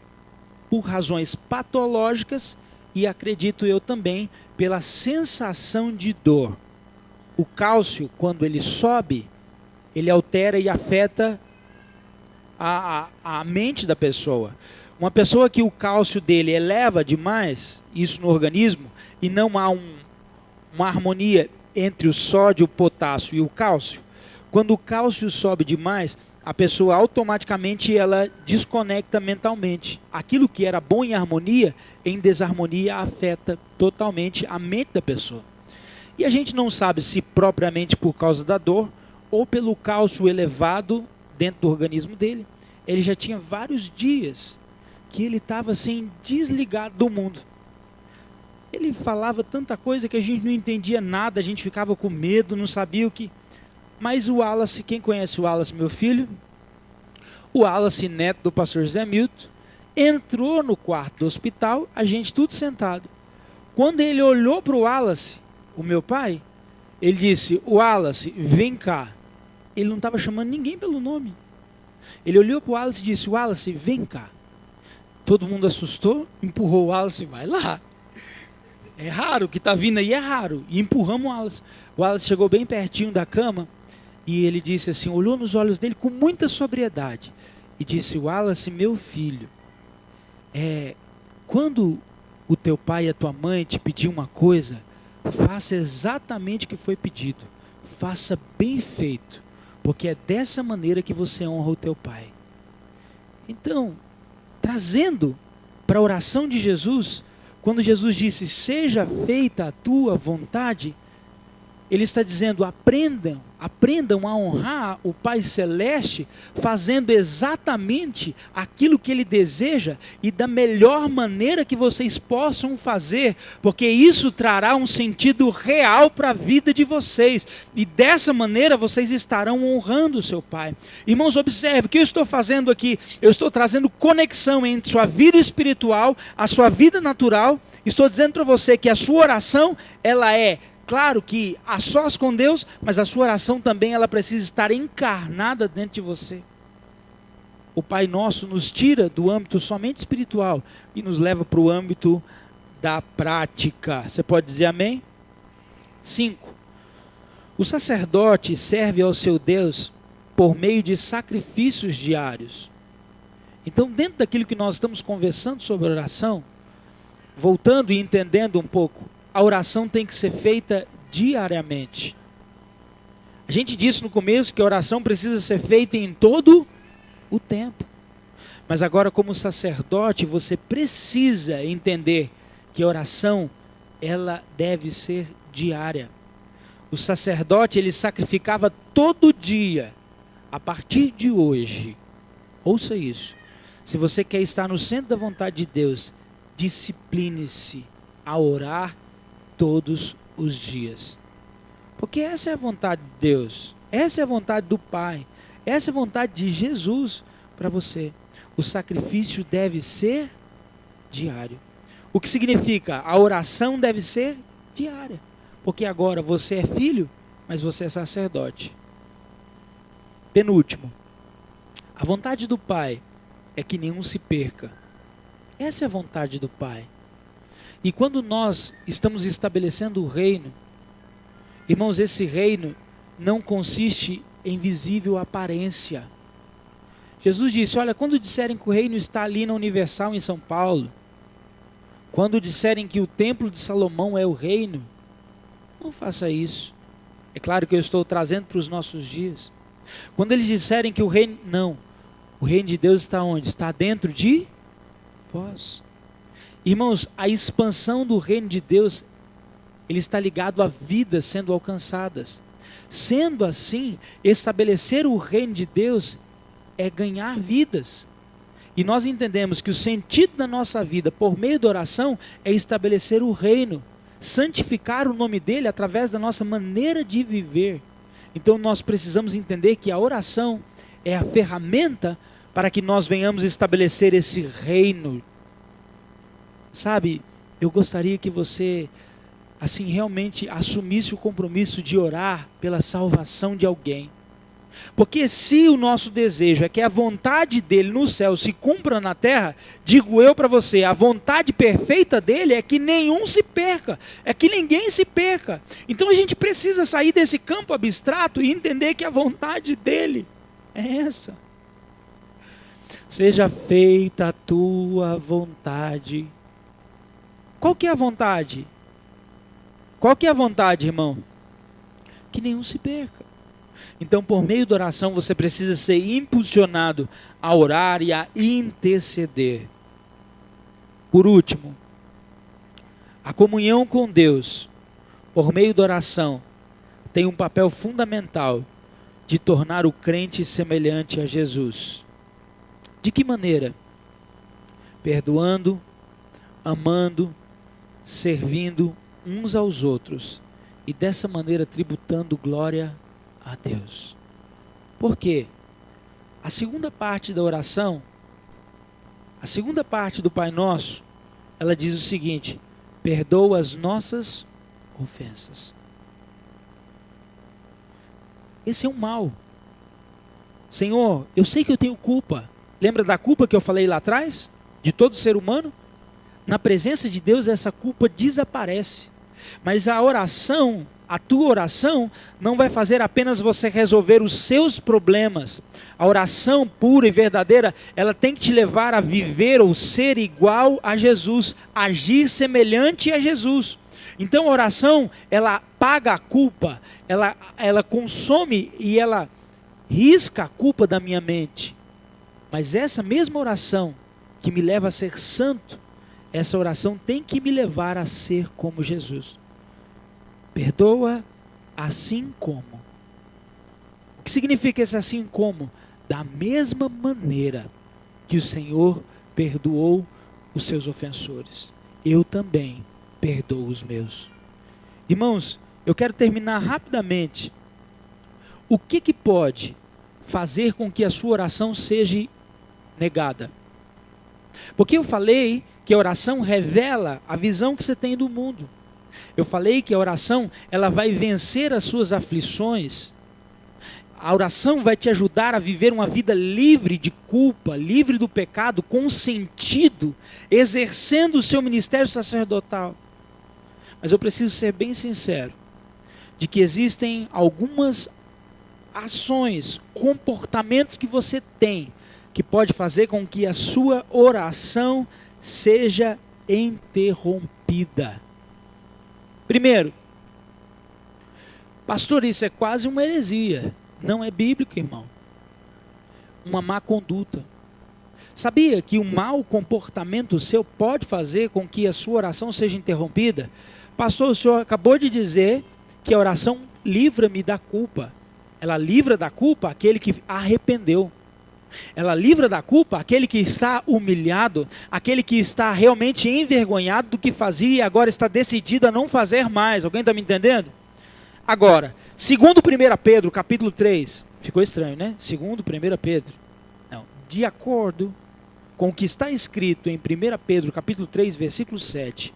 por razões patológicas e, acredito eu também, pela sensação de dor. O cálcio, quando ele sobe, ele altera e afeta a mente da pessoa. Uma pessoa que o cálcio dele eleva demais, isso no organismo, e não há uma harmonia entre o sódio, o potássio e o cálcio, quando o cálcio sobe demais, a pessoa automaticamente ela desconecta mentalmente. Aquilo que era bom em harmonia, em desarmonia, afeta totalmente a mente da pessoa. E a gente não sabe se propriamente por causa da dor ou pelo cálcio elevado dentro do organismo dele. Ele já tinha vários dias que ele estava assim desligado do mundo. Ele falava tanta coisa que a gente não entendia nada, a gente ficava com medo, não sabia o que... Mas o Wallace, quem conhece o Wallace, meu filho? O Wallace, neto do pastor José Milton, entrou no quarto do hospital, a gente tudo sentado. Quando ele olhou para o Wallace, o meu pai, ele disse: Wallace, vem cá. Ele não estava chamando ninguém pelo nome. Ele olhou para o Wallace e disse: Wallace, vem cá. Todo mundo assustou, empurrou o Wallace, vai lá. É raro, o que está vindo aí é raro. E empurramos o Wallace. O Wallace chegou bem pertinho da cama e ele disse assim, olhou nos olhos dele com muita sobriedade e disse: Wallace, meu filho, quando o teu pai e a tua mãe te pedir uma coisa, faça exatamente o que foi pedido. Faça bem feito, porque é dessa maneira que você honra o teu pai. Então, trazendo para a oração de Jesus, quando Jesus disse: seja feita a tua vontade, ele está dizendo: aprendam a honrar o Pai Celeste, fazendo exatamente aquilo que Ele deseja e da melhor maneira que vocês possam fazer, porque isso trará um sentido real para a vida de vocês, e dessa maneira vocês estarão honrando o seu Pai. Irmãos, observe, o que eu estou fazendo aqui? Eu estou trazendo conexão entre sua vida espiritual, a sua vida natural. Estou dizendo para você que a sua oração, ela é, claro que a sós com Deus, mas a sua oração também ela precisa estar encarnada dentro de você. O Pai Nosso nos tira do âmbito somente espiritual e nos leva para o âmbito da prática. Você pode dizer amém? 5. O sacerdote serve ao seu Deus por meio de sacrifícios diários. Então, dentro daquilo que nós estamos conversando sobre oração, voltando e entendendo um pouco, a oração tem que ser feita diariamente. A gente disse no começo que a oração precisa ser feita em todo o tempo. Mas agora, como sacerdote, você precisa entender que a oração, ela deve ser diária. O sacerdote, ele sacrificava todo dia. A partir de hoje, ouça isso. Se você quer estar no centro da vontade de Deus, discipline-se a orar todos os dias. Porque essa é a vontade de Deus. Essa é a vontade do Pai. Essa é a vontade de Jesus para você. O sacrifício deve ser diário. O que significa? A oração deve ser diária. Porque agora você é filho, mas você é sacerdote. Penúltimo. A vontade do Pai é que nenhum se perca. Essa é a vontade do Pai. E quando nós estamos estabelecendo o reino, irmãos, esse reino não consiste em visível aparência. Jesus disse, olha, quando disserem que o reino está ali na Universal em São Paulo, quando disserem que o templo de Salomão é o reino, não faça isso. É claro que eu estou trazendo para os nossos dias. Quando eles disserem que o reino, não, o reino de Deus está onde? Está dentro de vós. Irmãos, a expansão do reino de Deus, ele está ligado a vidas sendo alcançadas. Sendo assim, estabelecer o reino de Deus é ganhar vidas. E nós entendemos que o sentido da nossa vida, por meio da oração, é estabelecer o reino, santificar o nome dele através da nossa maneira de viver. Então nós precisamos entender que a oração é a ferramenta para que nós venhamos estabelecer esse reino. Sabe, eu gostaria que você, assim, realmente assumisse o compromisso de orar pela salvação de alguém. Porque se o nosso desejo é que a vontade dele no céu se cumpra na terra, digo eu para você, a vontade perfeita dele é que nenhum se perca, é que ninguém se perca. Então a gente precisa sair desse campo abstrato e entender que a vontade dele é essa. Seja feita a tua vontade. Qual que é a vontade? Qual que é a vontade, irmão? Que nenhum se perca. Então, por meio da oração, você precisa ser impulsionado a orar e a interceder. Por último, a comunhão com Deus, por meio da oração, tem um papel fundamental de tornar o crente semelhante a Jesus. De que maneira? Perdoando, amando, servindo uns aos outros e dessa maneira tributando glória a Deus. Por quê? A segunda parte da oração, a segunda parte do Pai Nosso, ela diz o seguinte: perdoa as nossas ofensas. Esse é um mal. Senhor, eu sei que eu tenho culpa. Lembra da culpa que eu falei lá atrás? De todo ser humano? Na presença de Deus essa culpa desaparece. Mas a oração, a tua oração, não vai fazer apenas você resolver os seus problemas. A oração pura e verdadeira, ela tem que te levar a viver ou ser igual a Jesus, agir semelhante a Jesus. Então a oração, ela apaga a culpa, ela consome e ela risca a culpa da minha mente. Mas essa mesma oração que me leva a ser santo, essa oração tem que me levar a ser como Jesus. Perdoa assim como. O que significa esse assim como? Da mesma maneira que o Senhor perdoou os seus ofensores, eu também perdoo os meus. Irmãos, eu quero terminar rapidamente. O que pode fazer com que a sua oração seja negada? Porque eu falei que a oração revela a visão que você tem do mundo. Eu falei que a oração, ela vai vencer as suas aflições. A oração vai te ajudar a viver uma vida livre de culpa, livre do pecado, com sentido, exercendo o seu ministério sacerdotal. Mas eu preciso ser bem sincero. de que existem algumas ações, comportamentos que você tem, que pode fazer com que a sua oração seja interrompida. Primeiro, pastor, isso é quase uma heresia. Não é bíblico, irmão. Uma má conduta. Sabia que o mau comportamento seu pode fazer com que a sua oração seja interrompida? Pastor, o senhor acabou de dizer que a oração livra-me da culpa. Ela livra da culpa aquele que arrependeu. Ela livra da culpa aquele que está humilhado, aquele que está realmente envergonhado do que fazia e agora está decidido a não fazer mais. Alguém está me entendendo? Agora, segundo 1 Pedro, capítulo 3, ficou estranho, né? Segundo 1 Pedro, não, de acordo com o que está escrito em 1 Pedro, capítulo 3, versículo 7,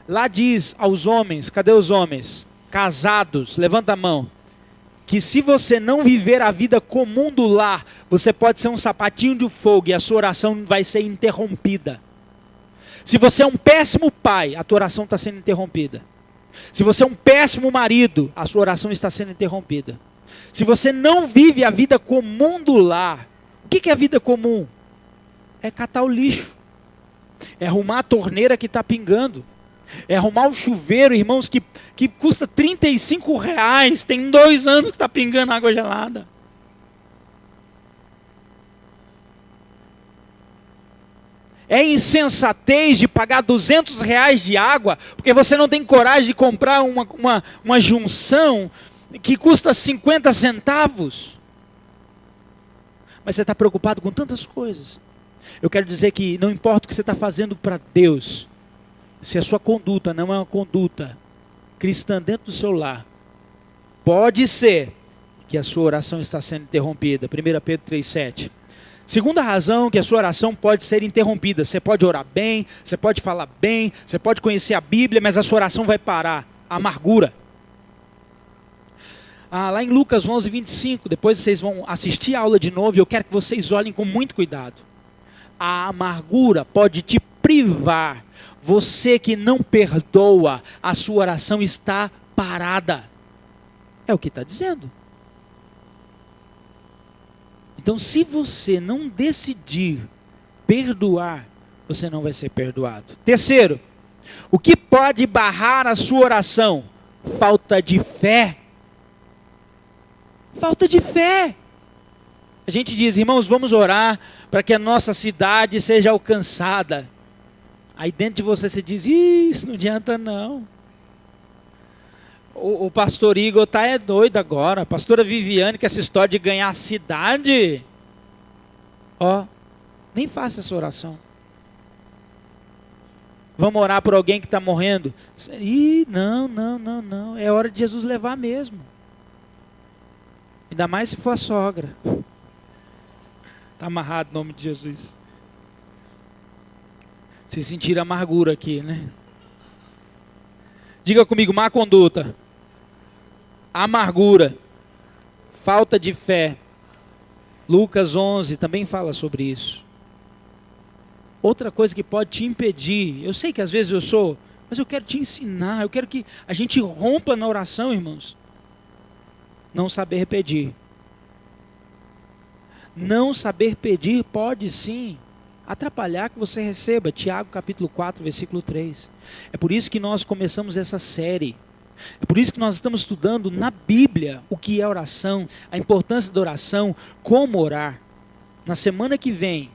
lá diz aos homens, cadê os homens? Casados, levanta a mão, que se você não viver a vida comum do lar, você pode ser um sapatinho de fogo e a sua oração vai ser interrompida. Se você é um péssimo pai, a tua oração está sendo interrompida. Se você é um péssimo marido, a sua oração está sendo interrompida. Se você não vive a vida comum do lar, o que é a vida comum? É catar o lixo, é arrumar a torneira que está pingando, é arrumar o chuveiro, irmãos, que custa R$35, tem 2 anos que está pingando água gelada. É insensatez de pagar R$200 de água, porque você não tem coragem de comprar uma junção que custa 50 centavos. Mas você está preocupado com tantas coisas. Eu quero dizer que não importa o que você está fazendo para Deus, se a sua conduta não é uma conduta cristã dentro do seu lar, pode ser que a sua oração está sendo interrompida. 1 Pedro 3,7. Segunda razão que a sua oração pode ser interrompida. Você pode orar bem, você pode falar bem, você pode conhecer a Bíblia, mas a sua oração vai parar. A amargura. Lá em Lucas 11:25, depois vocês vão assistir a aula de novo e eu quero que vocês olhem com muito cuidado. A amargura pode te privar. Você que não perdoa, a sua oração está parada. É o que está dizendo. Então, se você não decidir perdoar, você não vai ser perdoado. Terceiro, o que pode barrar a sua oração? Falta de fé. Falta de fé. A gente diz, irmãos, vamos orar para que a nossa cidade seja alcançada. Aí dentro de você se diz, isso não adianta não. O pastor Igor é doido agora. A pastora Viviane, que essa história de ganhar a cidade. Nem faça essa oração. Vamos orar por alguém que está morrendo. Não. É hora de Jesus levar mesmo. Ainda mais se for a sogra. Está amarrado em nome de Jesus. Vocês sentiram amargura aqui, né? Diga comigo, má conduta, amargura, falta de fé. Lucas 11 também fala sobre isso. Outra coisa que pode te impedir, eu sei que às vezes mas eu quero te ensinar, eu quero que a gente rompa na oração, irmãos. Não saber pedir. Não saber pedir pode sim atrapalhar que você receba. Tiago capítulo 4, versículo 3. É por isso que nós começamos essa série. É por isso que nós estamos estudando na Bíblia o que é oração, a importância da oração, como orar. Na semana que vem,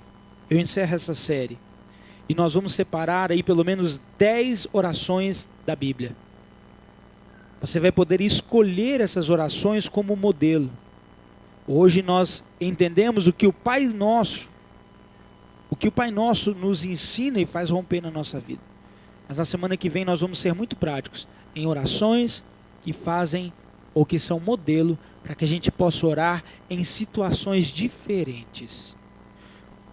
eu encerro essa série. E nós vamos separar aí pelo menos 10 orações da Bíblia. Você vai poder escolher essas orações como modelo. Hoje nós entendemos o que o Pai Nosso nos ensina e faz romper na nossa vida. Mas na semana que vem nós vamos ser muito práticos em orações que fazem ou que são modelo para que a gente possa orar em situações diferentes.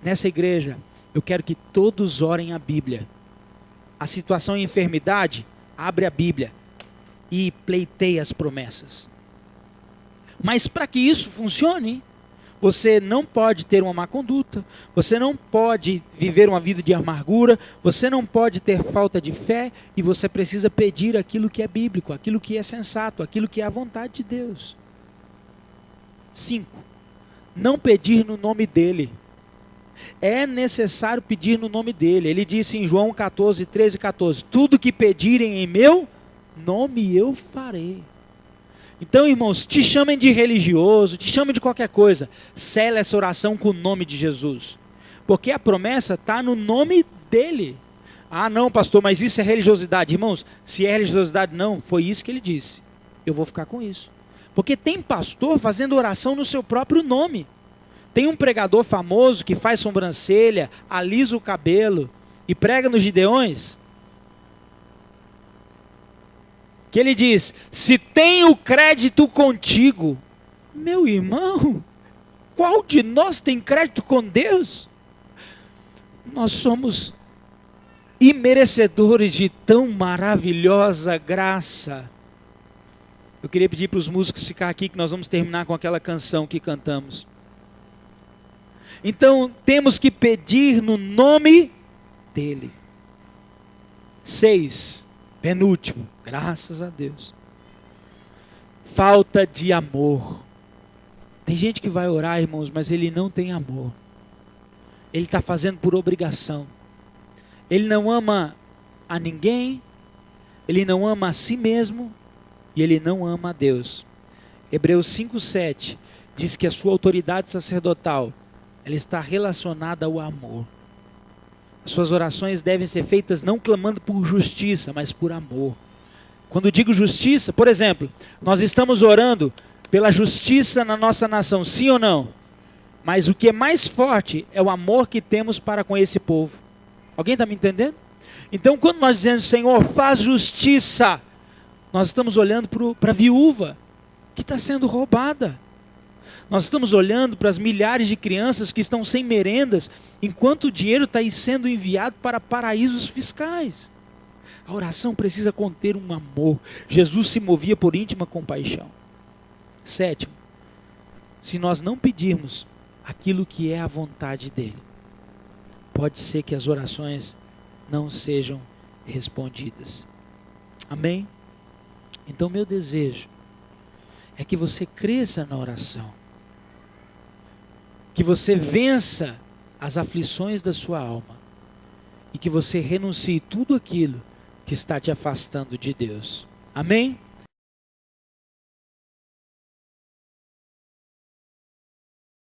Nessa igreja, eu quero que todos orem a Bíblia. A situação em enfermidade, abre a Bíblia e pleiteia as promessas. Mas para que isso funcione, Você não pode ter uma má conduta, você não pode viver uma vida de amargura, você não pode ter falta de fé, e você precisa pedir aquilo que é bíblico, aquilo que é sensato, aquilo que é a vontade de Deus. 5. Não pedir no nome dele. É necessário pedir no nome dele. Ele disse em João 14, 13 e 14, tudo que pedirem em meu nome eu farei. Então, irmãos, te chamem de religioso, te chamem de qualquer coisa, sela essa oração com o nome de Jesus, porque a promessa está no nome dele. Ah não, pastor, mas isso é religiosidade. Irmãos, se é religiosidade, não, foi isso que ele disse, eu vou ficar com isso. Porque tem pastor fazendo oração no seu próprio nome. Tem um pregador famoso que faz sobrancelha, alisa o cabelo e prega nos Gideões, que ele diz, se tenho crédito contigo. Meu irmão, qual de nós tem crédito com Deus? Nós somos imerecedores de tão maravilhosa graça. Eu queria pedir para os músicos ficar aqui, que nós vamos terminar com aquela canção que cantamos. Então, temos que pedir no nome dele. 6, penúltimo, graças a Deus. Falta de amor. Tem gente que vai orar, irmãos, mas ele não tem amor. Ele está fazendo por obrigação. Ele não ama a ninguém, ele não ama a si mesmo, e ele não ama a Deus. Hebreus 5:7 diz que a sua autoridade sacerdotal, ela está relacionada ao amor. As suas orações devem ser feitas não clamando por justiça, mas por amor. Quando digo justiça, por exemplo, nós estamos orando pela justiça na nossa nação, sim ou não? Mas o que é mais forte é o amor que temos para com esse povo. Alguém está me entendendo? Então, quando nós dizemos, Senhor, faz justiça, nós estamos olhando para a viúva que está sendo roubada. Nós estamos olhando para as milhares de crianças que estão sem merendas, enquanto o dinheiro está aí sendo enviado para paraísos fiscais. A oração precisa conter um amor. Jesus se movia por íntima compaixão. 7, se nós não pedirmos aquilo que é a vontade dele, pode ser que as orações não sejam respondidas. Amém? Então, meu desejo é que você cresça na oração, que você vença as aflições da sua alma e que você renuncie tudo aquilo que está te afastando de Deus. Amém?